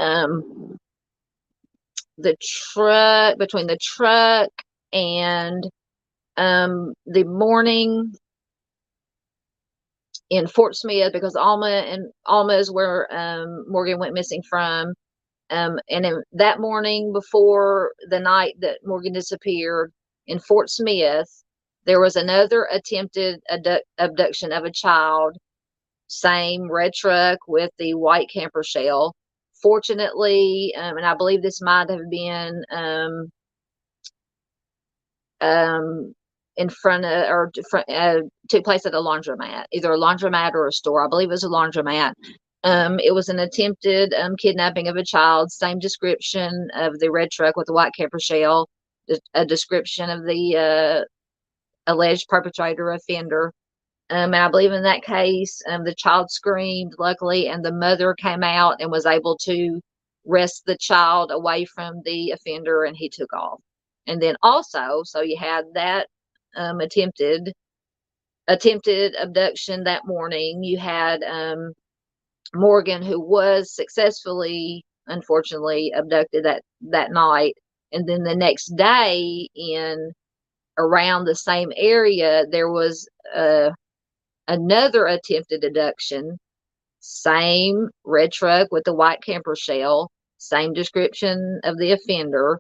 A: the truck, between the truck and the morning in Fort Smith, because Alma is where Morgan went missing from. And in that morning before the night that Morgan disappeared in Fort Smith, there was another attempted abduction of a child. Same red truck with the white camper shell. Fortunately, and I believe this might have been in front of, or took place at a laundromat, either a laundromat or a store. I believe it was a laundromat. It was an attempted kidnapping of a child. Same description of the red truck with the white camper shell. A description of the alleged perpetrator offender. And I believe in that case, the child screamed, luckily, and the mother came out and was able to wrest the child away from the offender, and he took off. And then also, so you had that attempted abduction that morning. You had Morgan, who was successfully, unfortunately, abducted that night. And then the next day, in around the same area, there was another attempted abduction. Same red truck with the white camper shell. Same description of the offender.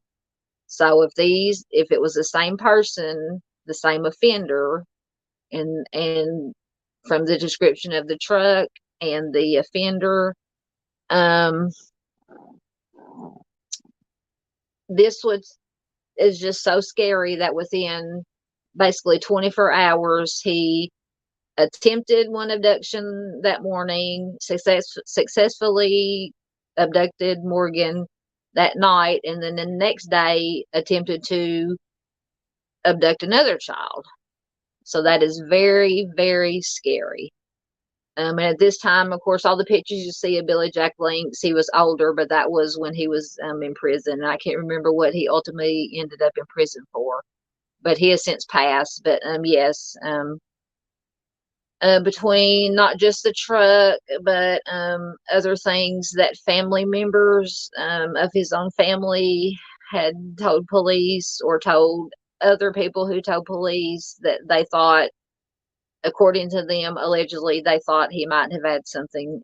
A: So if it was the same person, the same offender, and from the description of the truck and the offender, this is just so scary that within basically 24 hours, he attempted one abduction that morning, successfully abducted Morgan that night, and then the next day attempted to abduct another child. So that is very, very scary. And at this time, of course, all the pictures you see of Billy Jack Blinks, he was older, but that was when he was in prison. And I can't remember what he ultimately ended up in prison for, but he has since passed. But yes, between not just the truck, but other things that family members of his own family had told police, or told other people who told police, that they thought, according to them, allegedly, they thought he might have had something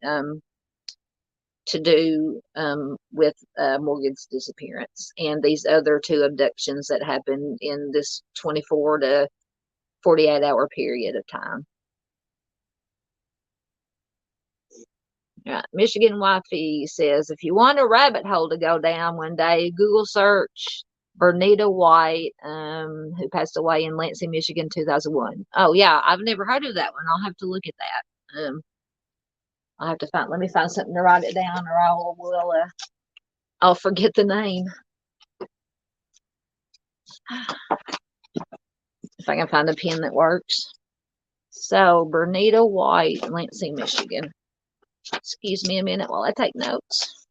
A: to do with Morgan's disappearance and these other 2 abductions that happened in this 24 to 48 hour period of time. Michigan Wifey says, if you want a rabbit hole to go down one day, Google search Bernita White, who passed away in Lansing, Michigan, 2001. Oh, yeah, I've never heard of that one. I'll have to look at that. I'll have to let me find something to write it down, or I'll forget the name. if I can find a pen that works. So, Bernita White, Lansing, Michigan. Excuse me a minute while I take notes.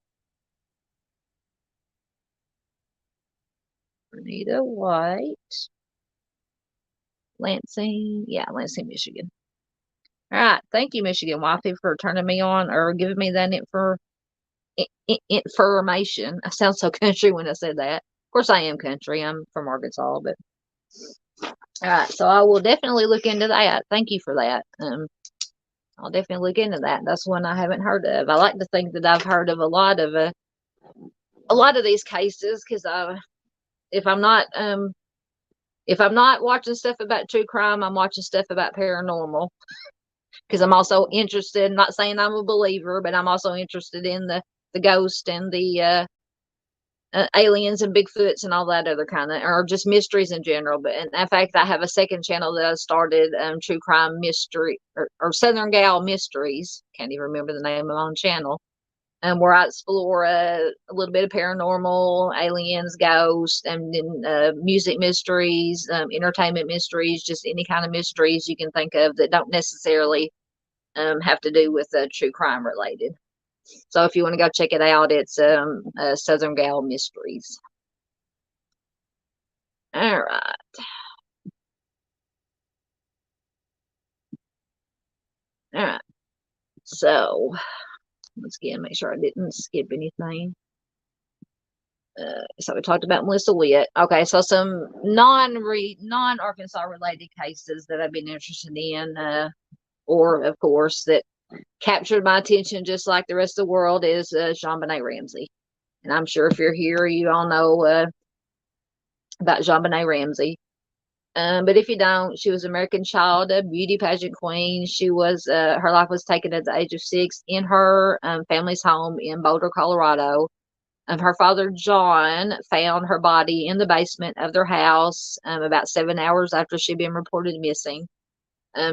A: Bernita White, Lansing, Lansing, Michigan. All right, thank you, Michigan Wifey, for turning me on or giving me that information. I sound so country when I said that. Of course, I am country. I'm from Arkansas, but all right. So I will definitely look into that. Thank you for that. I'll definitely look into that. That's one I haven't heard of. I like to think that I've heard of a lot of these cases because if I'm not watching stuff about true crime, I'm watching stuff about paranormal because I'm also interested. Not saying I'm a believer, but I'm also interested in the ghost and the aliens and Bigfoots and all that other kind of, or just mysteries in general. But in fact, I have a second channel that I started, True Crime Mystery or Southern Gal Mysteries. Can't even remember the name of my own channel. Where I explore a little bit of paranormal, aliens, ghosts, and then music mysteries, entertainment mysteries, just any kind of mysteries you can think of that don't necessarily have to do with true crime related. So if you want to go check it out, it's Southern Gal Mysteries. All right. All right. So let's again make sure I didn't skip anything. So we talked about Melissa Witt. Okay, so some non-Arkansas related cases that I've been interested in, or of course that captured my attention just like the rest of the world is JonBenet Ramsey. And I'm sure if you're here, you all know about JonBenet Ramsey. But if you don't, she was American Child, a beauty pageant queen. She was her life was taken at the age of 6 in her family's home in Boulder, Colorado. Her father, John, found her body in the basement of their house about 7 hours after she'd been reported missing.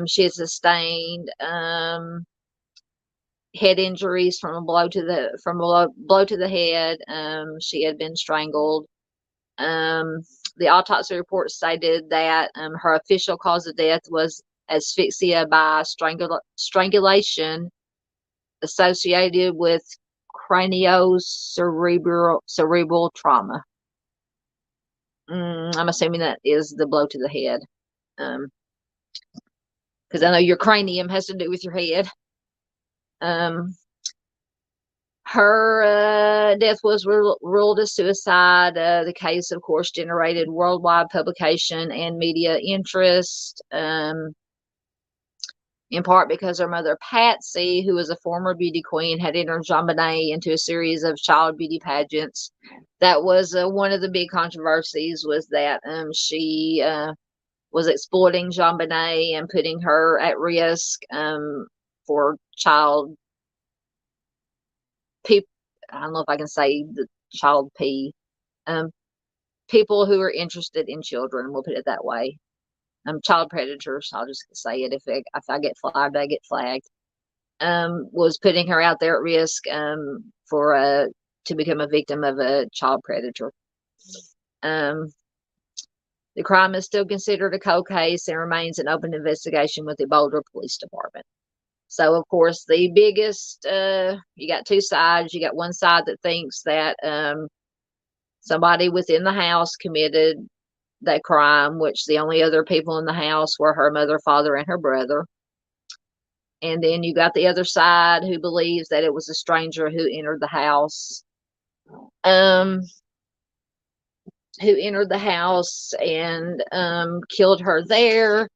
A: She had sustained head injuries from a blow to the head. She had been strangled. The autopsy report stated that her official cause of death was asphyxia by strangulation associated with craniocerebral trauma. I'm assuming that is the blow to the head. Because I know your cranium has to do with your head. Her death was ruled a suicide. The case, of course, generated worldwide publication and media interest. In part because her mother, Patsy, who was a former beauty queen, had entered JonBenet into a series of child beauty pageants. That was one of the big controversies, was that she was exploiting JonBenet and putting her at risk for child people. I don't know if I can say the child people who are interested in children. We'll put it that way. Child predators. I'll just say it. If I get flagged, I get flagged. Was putting her out there at risk for to become a victim of a child predator. The crime is still considered a cold case and remains an open investigation with the Boulder Police Department. So, of course, the biggest, you got two sides. You got one side that thinks that somebody within the house committed that crime, which the only other people in the house were her mother, father, and her brother. And then you got the other side who believes that it was a stranger who entered the house. Who entered the house and killed her there.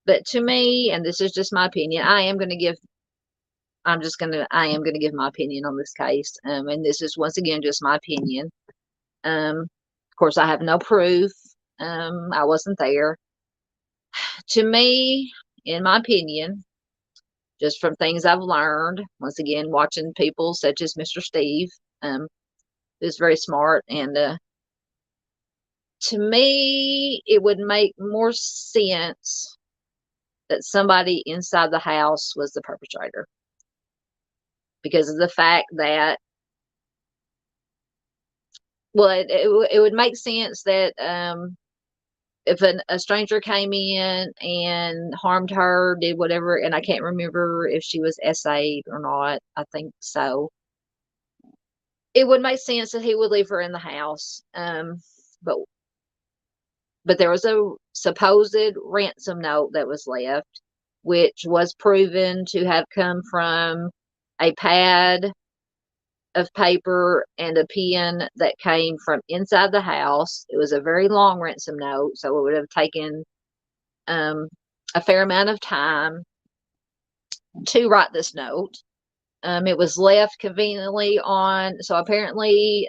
A: But to me, and this is just my opinion, I am going to give my opinion on this case. And this is once again just my opinion. Of course, I have no proof. I wasn't there. To me, in my opinion, just from things I've learned, once again, watching people such as Mr. Steve, who's very smart, and to me, it would make more sense that somebody inside the house was the perpetrator, because of the fact that, well, it would make sense that if a stranger came in and harmed her, did whatever, and I can't remember if she was SA'd or not. I think so. It would make sense that he would leave her in the house. But but there was a supposed ransom note that was left, which was proven to have come from a pad of paper and a pen that came from inside the house. It was a very long ransom note, so it would have taken a fair amount of time to write this note. It was left conveniently on, so apparently,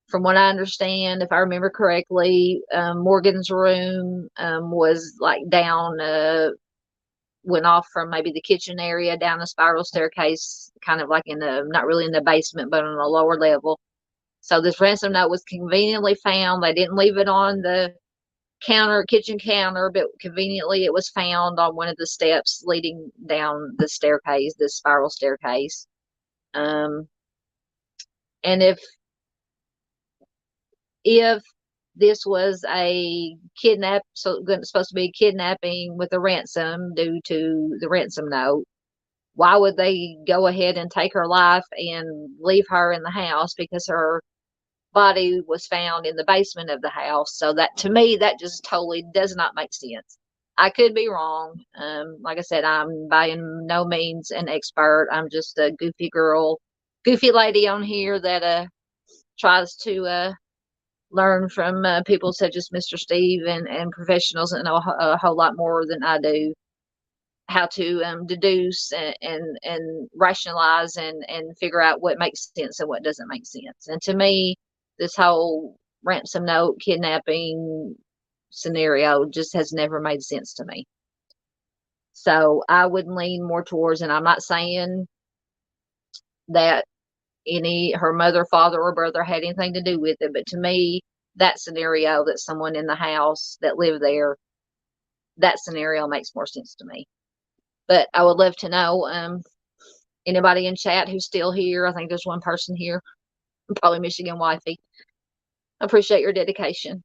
A: from what I understand, if I remember correctly, Morgan's room was like down, went off from maybe the kitchen area down a spiral staircase, kind of like in the, not really in the basement, but on a lower level. So this ransom note was conveniently found. They didn't leave it on the kitchen counter, but conveniently it was found on one of the steps leading down the staircase, the spiral staircase. And if this was a supposed to be kidnapping with a ransom due to the ransom note, why would they go ahead and take her life and leave her in the house? Because her body was found in the basement of the house. So that, to me, that just totally does not make sense. I could be wrong. Like I said, I'm by no means an expert. I'm just a goofy lady on here that tries to learn from people such as Mr. Steve and professionals that know a whole lot more than I do, how to deduce and rationalize and figure out what makes sense and what doesn't make sense. And to me, this whole ransom note kidnapping scenario just has never made sense to me. So I would lean more towards, and I'm not saying that her mother, father, or brother had anything to do with it, but to me, that scenario, that someone in the house that lived there, that scenario makes more sense to me. But I would love to know, anybody in chat who's still here. I think there's one person here, probably Michigan Wifey. I appreciate your dedication.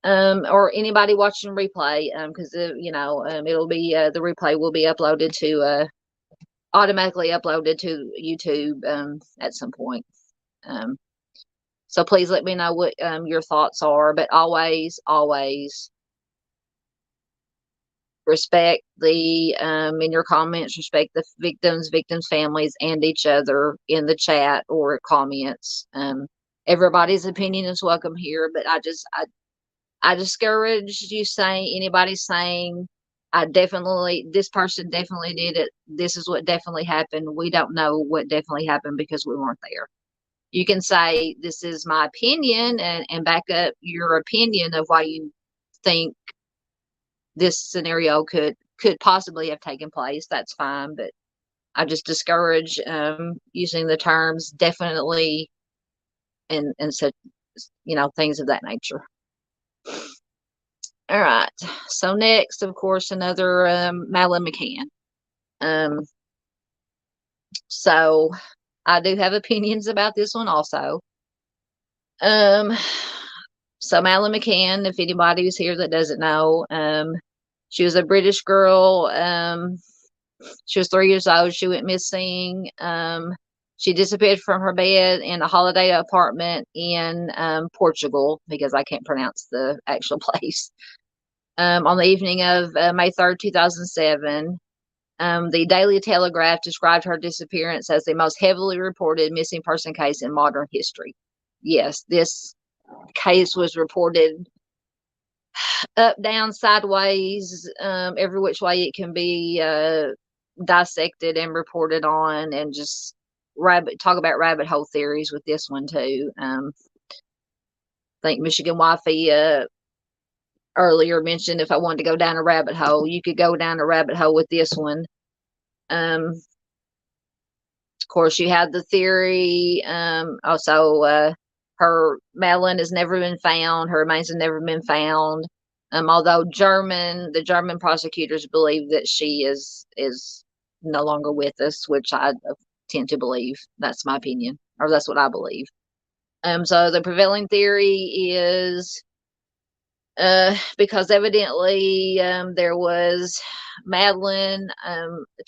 A: Or anybody watching replay, because it'll be the replay will be uploaded to automatically uploaded to YouTube at some point. So please let me know what your thoughts are. But always respect in your comments, respect the victims' families, and each other in the chat or comments. Everybody's opinion is welcome here, but I discourage anybody saying, this person definitely did it. This is what definitely happened. We don't know what definitely happened because we weren't there. You can say, this is my opinion, and back up your opinion of why you think this scenario could possibly have taken place. That's fine, but I just discourage using the terms definitely and such, things of that nature. All right. So next, of course, another Madeline McCann. So I do have opinions about this one also. So Madeline McCann, if anybody was here that doesn't know, she was a British girl. She was 3 years old. She went missing. She disappeared from her bed in a holiday apartment in Portugal, because I can't pronounce the actual place. On the evening of May 3rd, 2007, the Daily Telegraph described her disappearance as the most heavily reported missing person case in modern history. Yes, this case was reported up, down, sideways, every which way it can be dissected and reported on, and just talk about rabbit hole theories with this one too. I think Michigan Wifey earlier mentioned, if I wanted to go down a rabbit hole, you could go down a rabbit hole with this one. Of course, you have the theory. Also, Madeline has never been found. Her remains have never been found. Although the German prosecutors believe that she is no longer with us, which I tend to believe. That's my opinion, or that's what I believe. So the prevailing theory is because evidently there was Madeline,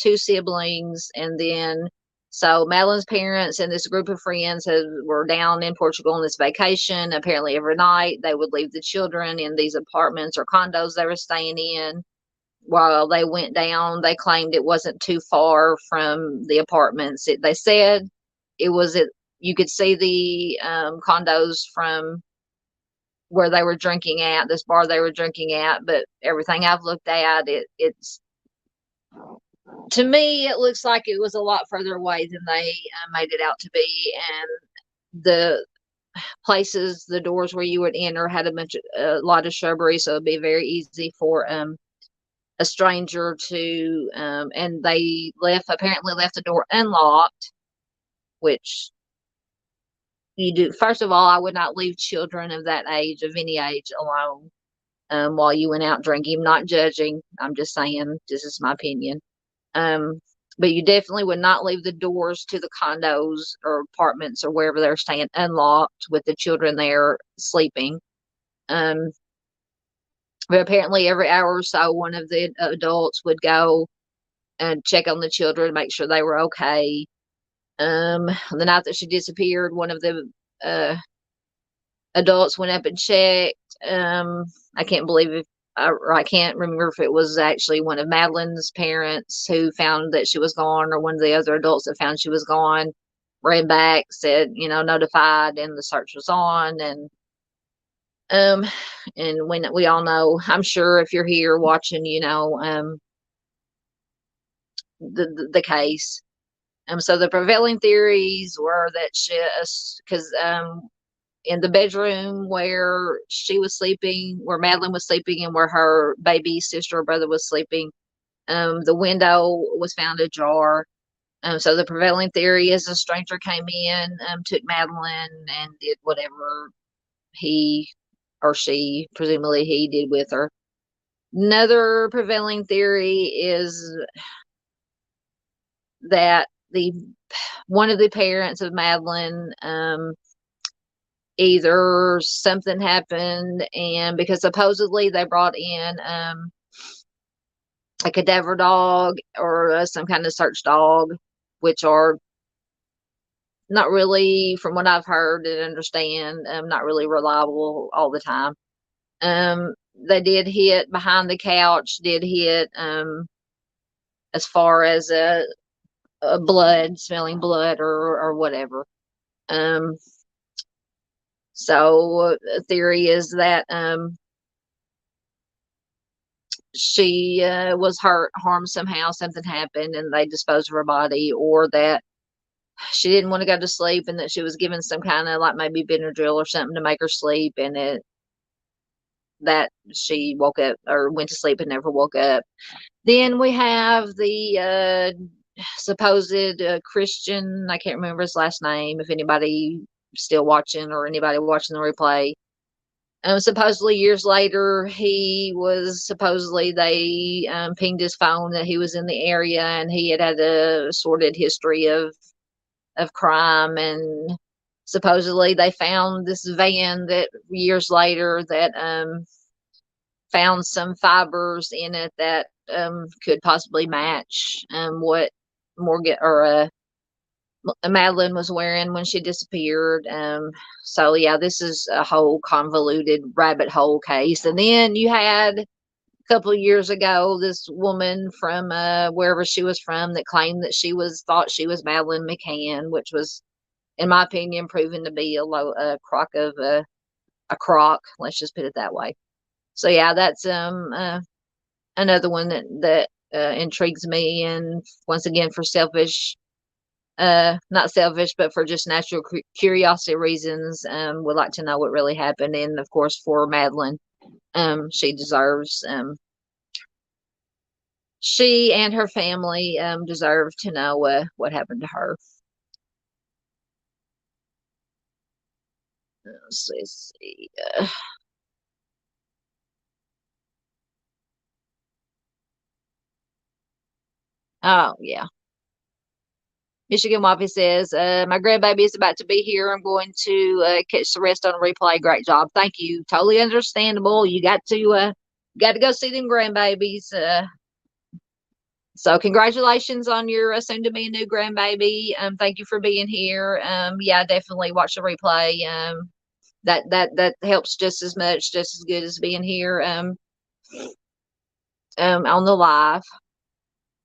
A: two siblings, and then so Madeline's parents and this group of friends were down in Portugal on this vacation. Apparently, every night they would leave the children in these apartments or condos they were staying in. While they went down, they claimed it wasn't too far from the apartments. They said it was it. You could see the condos from where they were drinking at, this bar they were drinking at, but everything I've looked at, it's to me it looks like it was a lot further away than they made it out to be, and the places, the doors where you would enter had a lot of shrubbery, so it'd be very easy for a stranger to and they apparently left the door unlocked, which you do. First of all, I would not leave children of that age, of any age, alone while you went out drinking. I'm not judging. I'm just saying this is my opinion. Um, but you definitely would not leave the doors to the condos or apartments or wherever they're staying unlocked with the children there sleeping. Um, but apparently, every hour or so, one of the adults would go and check on the children, make sure they were okay. The night that she disappeared, one of the adults went up and checked. I can't believe if I can't remember if it was actually one of Madeline's parents who found that she was gone, or one of the other adults that found she was gone. Ran back, said, notified, and the search was on. Um, and when we all know, I'm sure if you're here watching, the case. So the prevailing theories were that because in the bedroom where she was sleeping, where Madeline was sleeping, and where her baby sister or brother was sleeping, the window was found ajar. So the prevailing theory is a stranger came in, took Madeline, and did whatever he or she, presumably he, did with her. Another prevailing theory is that the one of the parents of Madeline, either something happened, and because supposedly they brought in a cadaver dog or some kind of search dog, which are not really, from what I've heard and understand, not really reliable all the time. They did hit behind the couch, did hit as far as blood, smelling blood or whatever. So a theory is that she was harmed somehow, something happened, and they disposed of her body, or that she didn't want to go to sleep and that she was given some kind of, like, maybe Benadryl or something to make her sleep, and that she woke up or went to sleep and never woke up. Then we have the supposed Christian, I can't remember his last name, if anybody still watching or anybody watching the replay. Supposedly years later, they pinged his phone that he was in the area, and he had a sordid history of crime, and supposedly they found this van that years later that found some fibers in it that could possibly match what Morgan or Madeline was wearing when she disappeared. So yeah, this is a whole convoluted rabbit hole case. And then you had a couple of years ago this woman from wherever she was from that claimed that thought she was Madeline McCann, which was, in my opinion, proven to be a crock. Let's just put it that way. So yeah, that's another one that intrigues me, and once again, for not selfish, but for just natural curiosity reasons, would like to know what really happened. And of course, for Madeline, she and her family deserve to know what happened to her. Let's see. Oh yeah. Michigan Waffy says, my grandbaby is about to be here. I'm going to catch the rest on a replay. Great job. Thank you. Totally understandable. You got to go see them grandbabies. So congratulations on your soon to be new grandbaby. Thank you for being here. Yeah, definitely watch the replay. That helps just as much, just as good as being here on the live.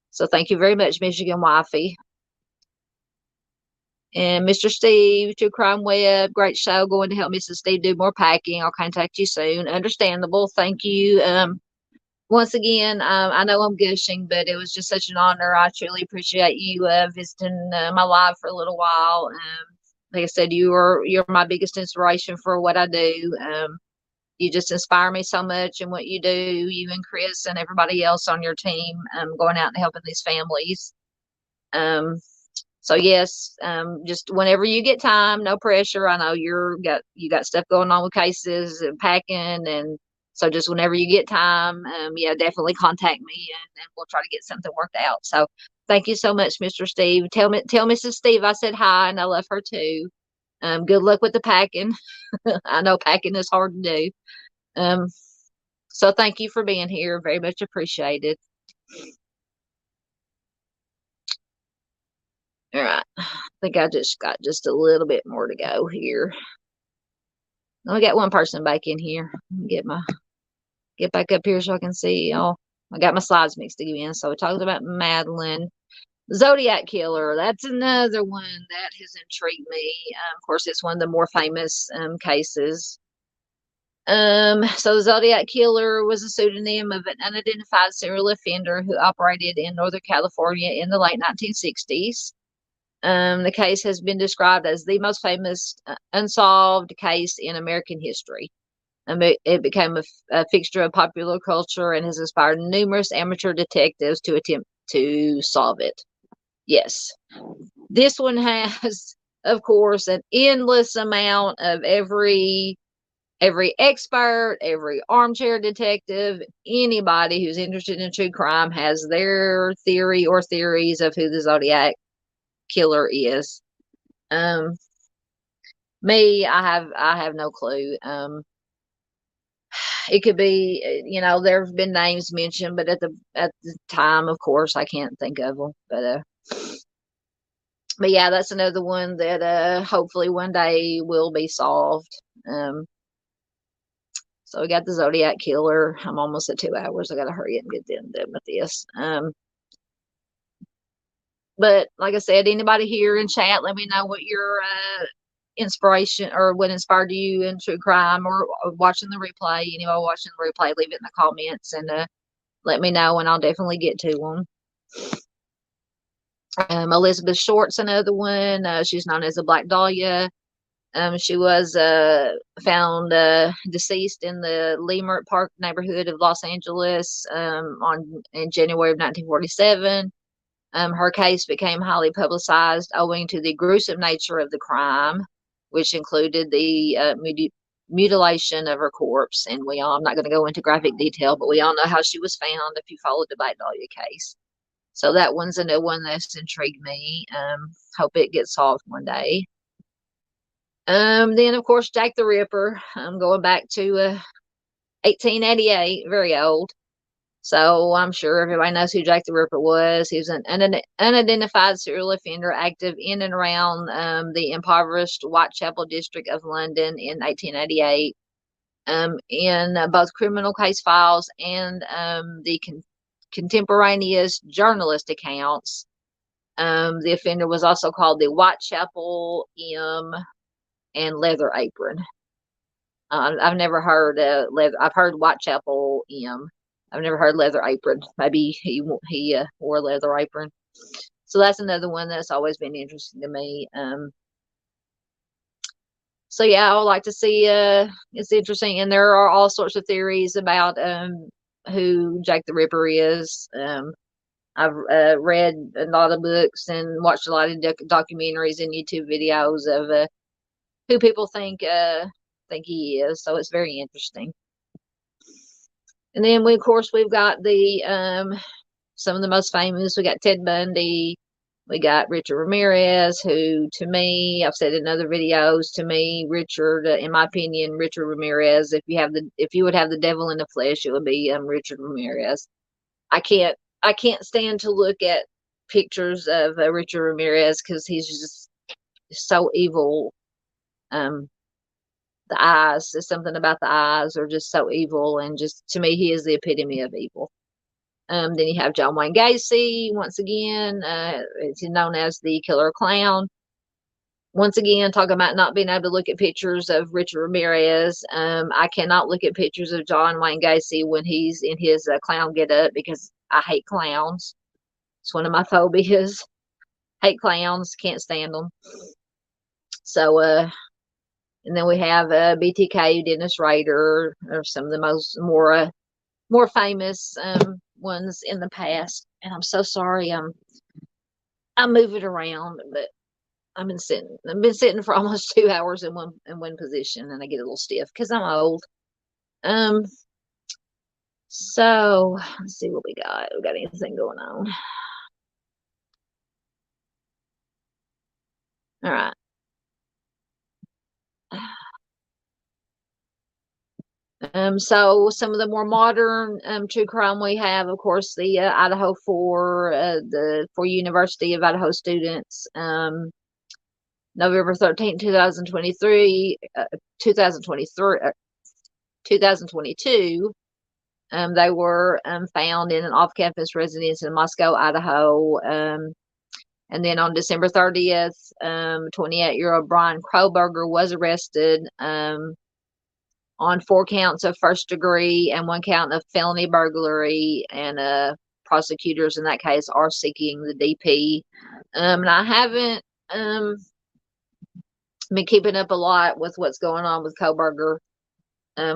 A: So thank you very much, Michigan Wifey. And Mr. Steve, True Crime Web, great show. Going to help Mrs. Steve do more packing. I'll contact you soon. Understandable. Thank you. Once again, I know I'm gushing, but it was just such an honor. I truly appreciate you visiting my live for a little while. Like I said, you're my biggest inspiration for what I do. You just inspire me so much in what you do. You and Chris and everybody else on your team, going out and helping these families. So yes, just whenever you get time, no pressure. I know you got stuff going on with cases and packing, and so just whenever you get time, yeah, definitely contact me and we'll try to get something worked out. So thank you so much, Mr. Steve. Tell Mrs. Steve I said hi and I love her too. Good luck with the packing. I know packing is hard to do. So thank you for being here. Very much appreciated. All right. I think I just got just a little bit more to go here. I got one person back in here. Get back up here so I can see y'all. I got my slides mixed again. So we talked about Madeline. Zodiac Killer. That's another one that has intrigued me. Of course, it's one of the more famous cases. So the Zodiac Killer was a pseudonym of an unidentified serial offender who operated in Northern California in the late 1960s. The case has been described as the most famous unsolved case in American history. It became a fixture of popular culture and has inspired numerous amateur detectives to attempt to solve it. Yes, this one has, of course, an endless amount of every expert, every armchair detective, anybody who's interested in true crime has their theory or theories of who the Zodiac Killer is. Me, I have no clue. It could be, there have been names mentioned, but at the time, of course, I can't think of them. But yeah, that's another one that hopefully one day will be solved. So we got the Zodiac Killer. I'm almost at 2 hours. I got to hurry up and get done with this. But like I said, anybody here in chat, let me know what your inspiration or what inspired you in true crime or watching the replay. Anybody watching the replay, leave it in the comments and let me know, and I'll definitely get to them. Elizabeth Short's another one. She's known as the Black Dahlia. She was found deceased in the Leimert Park neighborhood of Los Angeles in January of 1947. Her case became highly publicized owing to the gruesome nature of the crime, which included the mutilation of her corpse. And I'm not going to go into graphic detail, but we all know how she was found if you followed the Black Dahlia case. So that one's a new one that's intrigued me. Hope it gets solved one day. Then, of course, Jack the Ripper. I'm going back to 1888, very old. So I'm sure everybody knows who Jack the Ripper was. He was an unidentified serial offender active in and around the impoverished Whitechapel district of London in 1888. In both criminal case files and the contemporaneous journalist accounts, the offender was also called the Whitechapel M and Leather Apron. I've never heard leather. I've heard Whitechapel M. I've never heard Leather Apron. Maybe he wore a leather apron. So that's another one that's always been interesting to me. So yeah, I would like to see. It's interesting, and there are all sorts of theories about who Jack the Ripper is. I've read a lot of books and watched a lot of documentaries and YouTube videos of who people think he is. So it's very interesting. And then of course we've got the some of the most famous. We got Ted Bundy. We got Richard Ramirez, who, to me, I've said in other videos, to me, Richard, in my opinion, Richard Ramirez, if you would have the devil in the flesh, it would be Richard Ramirez. I can't stand to look at pictures of Richard Ramirez because he's just so evil. The eyes, there's something about the eyes are just so evil, and just to me, he is the epitome of evil. Then you have John Wayne Gacy, once again, he's known as the killer clown. Once again, talking about not being able to look at pictures of Richard Ramirez. I cannot look at pictures of John Wayne Gacy when he's in his clown getup because I hate clowns. It's one of my phobias. Hate clowns, can't stand them. So, and then we have BTK, Dennis Rader, or some of the more famous ones in the past. And I'm so sorry, I'm moving around, but I've been sitting for almost 2 hours in one position, and I get a little stiff because I'm old. So let's see what we got. We got anything going on? All right. So some of the more modern true crime we have, of course, the Idaho 4, the 4 University of Idaho students, November 13th, 2023, 2022, they were found in an off-campus residence in Moscow, Idaho. And then on December 30th, 28-year-old Brian Kroberger was arrested on 4 counts of first degree and 1 count of felony burglary, and prosecutors in that case are seeking the DP. And I haven't been keeping up a lot with what's going on with Koberger. I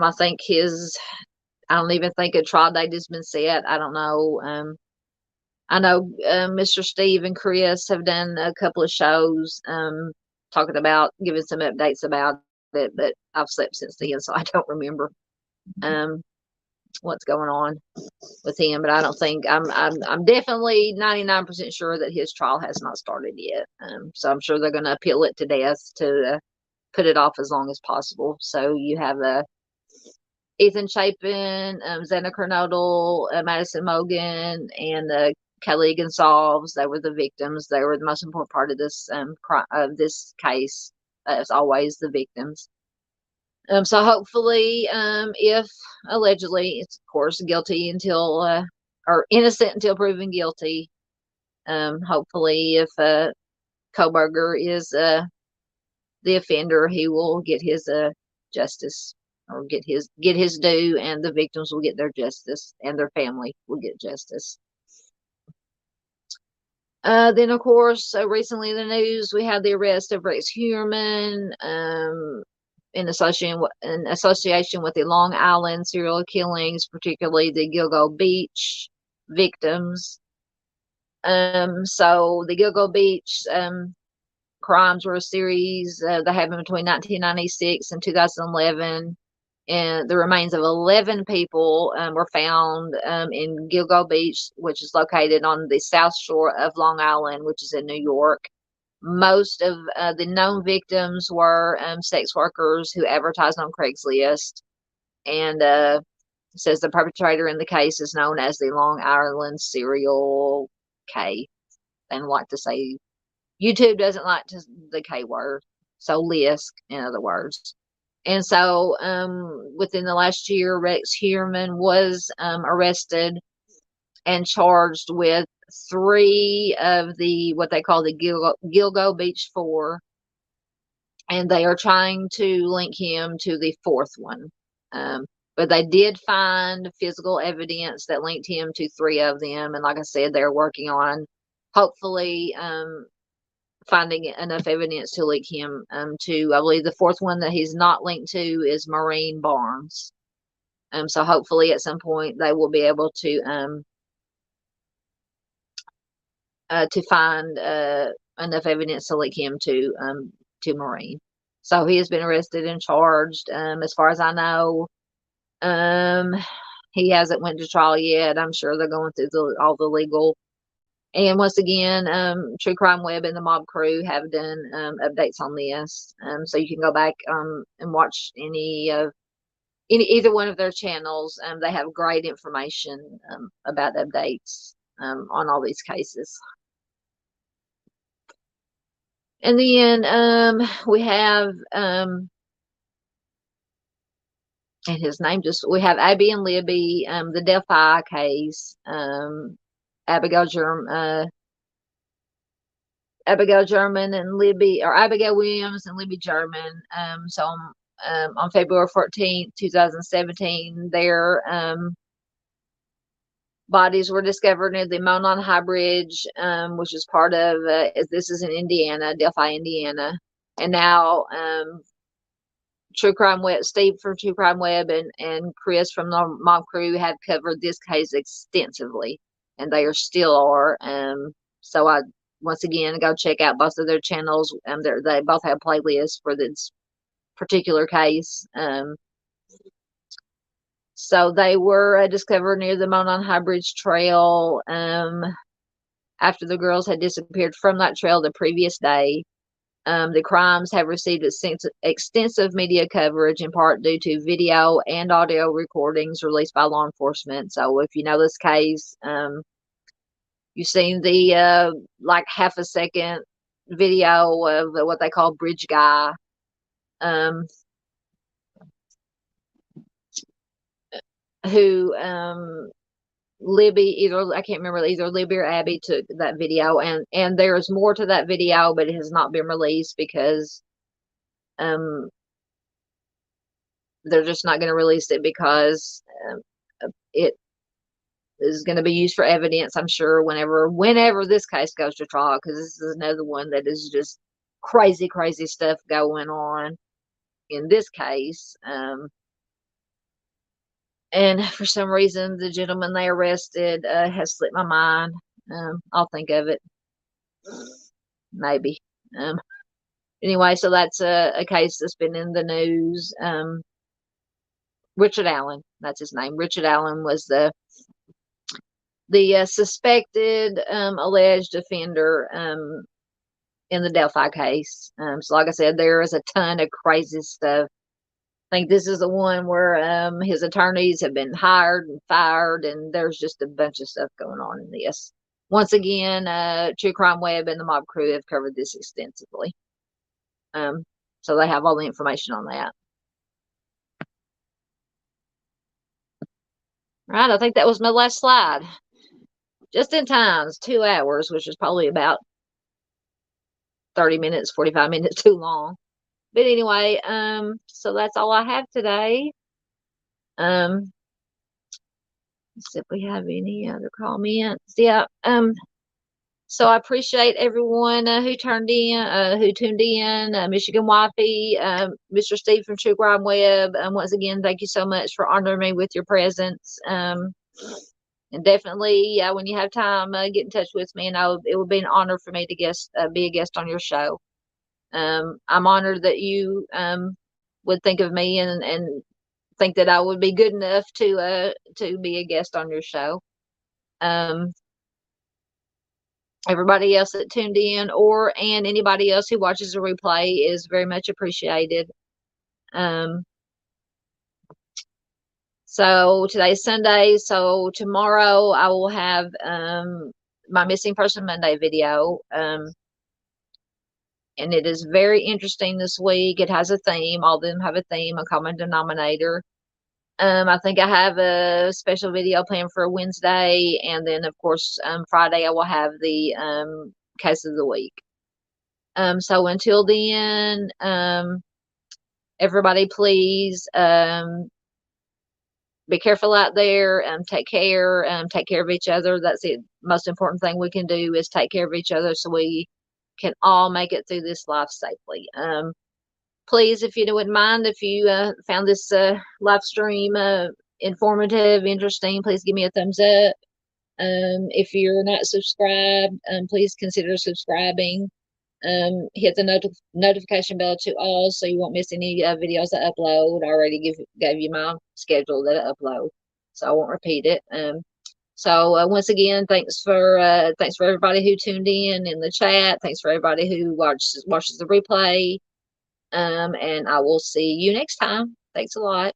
A: don't even think a trial date has been set. I don't know. I know Mr. Steve and Chris have done a couple of shows talking about, giving some updates about it, but I've slept since then, so I don't remember what's going on with him. But I don't think I'm definitely 99% sure that his trial has not started yet. So I'm sure they're going to appeal it to death to put it off as long as possible. So you have Ethan Chapin, Xana Kernodle, Madison Mogan, and Kelly Gonsalves. They were the victims. They were the most important part of this case. As always, the victims. So hopefully, if allegedly, it's of course guilty until or innocent until proven guilty. Hopefully, if Koberger is the offender, he will get his justice, or get his due, and the victims will get their justice, and their family will get justice. Then, of course, recently in the news, we had the arrest of Rex Heuermann in association with the Long Island serial killings, particularly the Gilgo Beach victims. So the Gilgo Beach crimes were a series that happened between 1996 and 2011. And the remains of 11 people were found in Gilgo Beach, which is located on the south shore of Long Island, which is in New York. Most of the known victims were sex workers who advertised on Craigslist. And it says the perpetrator in the case is known as the Long Island Serial K. They don't like to say, YouTube doesn't like the K word. So Lisk, in other words. And so within the last year, Rex Heuermann was arrested and charged with 3 of what they call the Gilgo Beach 4. And they are trying to link him to the 4th one. But they did find physical evidence that linked him to 3 of them. And like I said, they're working on hopefully finding enough evidence to link him to, I believe the 4th one that he's not linked to is Maureen Barnes. So hopefully at some point they will be able to find enough evidence to link him to Maureen. So he has been arrested and charged. As far as I know, he hasn't went to trial yet. I'm sure they're going through all the legal And once again, True Crime Web and the Mob Crew have done updates on this, so you can go back and watch either one of their channels. They have great information about updates on all these cases. And then we have and his name we have Abby and Libby, the Delphi case, Abigail German and Libby, or Abigail Williams and Libby German. So on February 14th, 2017, their bodies were discovered near the Monon High Bridge, which is part of, this is in Indiana, Delphi, Indiana. And now True Crime Web, Steve from True Crime Web and Chris from the Mob Crew have covered this case extensively, and they still are. So I, once again, go check out both of their channels. They both have playlists for this particular case. So they were discovered near the Monon High Bridge Trail after the girls had disappeared from that trail the previous day. The crimes have received extensive media coverage, in part due to video and audio recordings released by law enforcement. So if you know this case, you've seen the like half a second video of what they call Bridge Guy. Who Libby, I can't remember, either Libby or Abby took that video, and there's more to that video, but it has not been released because they're just not going to release it because it is going to be used for evidence, I'm sure, whenever this case goes to trial, because this is another one that is just crazy stuff going on in this case. And for some reason, the gentleman they arrested has slipped my mind. I'll think of it. Maybe. Anyway, so that's a case that's been in the news. Richard Allen, that's his name. Richard Allen was the suspected alleged offender in the Delphi case. So like I said, there is a ton of crazy stuff. I think this is the one where his attorneys have been hired and fired, and there's just a bunch of stuff going on in this. Once again, True Crime Web and the Mob Crew have covered this extensively. So they have all the information on that. Right, I think that was my last slide. Just in time, it's 2 hours, which is probably about 30 minutes, 45 minutes too long. But anyway, so that's all I have today. Let's see if we have any other comments. Yeah. So I appreciate everyone who tuned in, Michigan Wifey, Mr. Steve from True Crime Web. Once again, thank you so much for honoring me with your presence. And definitely, when you have time, get in touch with me, and it would be an honor for me to be a guest on your show. I'm honored that you would think of me and think that I would be good enough to be a guest on your show. Everybody else that tuned in, and anybody else who watches a replay, is very much appreciated. So today's Sunday, so tomorrow I will have my Missing Person Monday video. And it is very interesting this week. It has a theme. All of them have a theme, a common denominator. I think I have a special video planned for Wednesday. And then, of course, Friday I will have the case of the week. So until then, everybody please be careful out there. Take care of each other. That's the most important thing we can do, is take care of each other so we can all make it through this life safely. Please, if you wouldn't mind, if you found this live stream informative, interesting, please give me a thumbs up. If you're not subscribed, please consider subscribing. Hit the notification bell to all so you won't miss any videos I upload. I already gave you my schedule that I upload, so I won't repeat it. So once again, thanks for everybody who tuned in the chat. Thanks for everybody who watches the replay. And I will see you next time. Thanks a lot.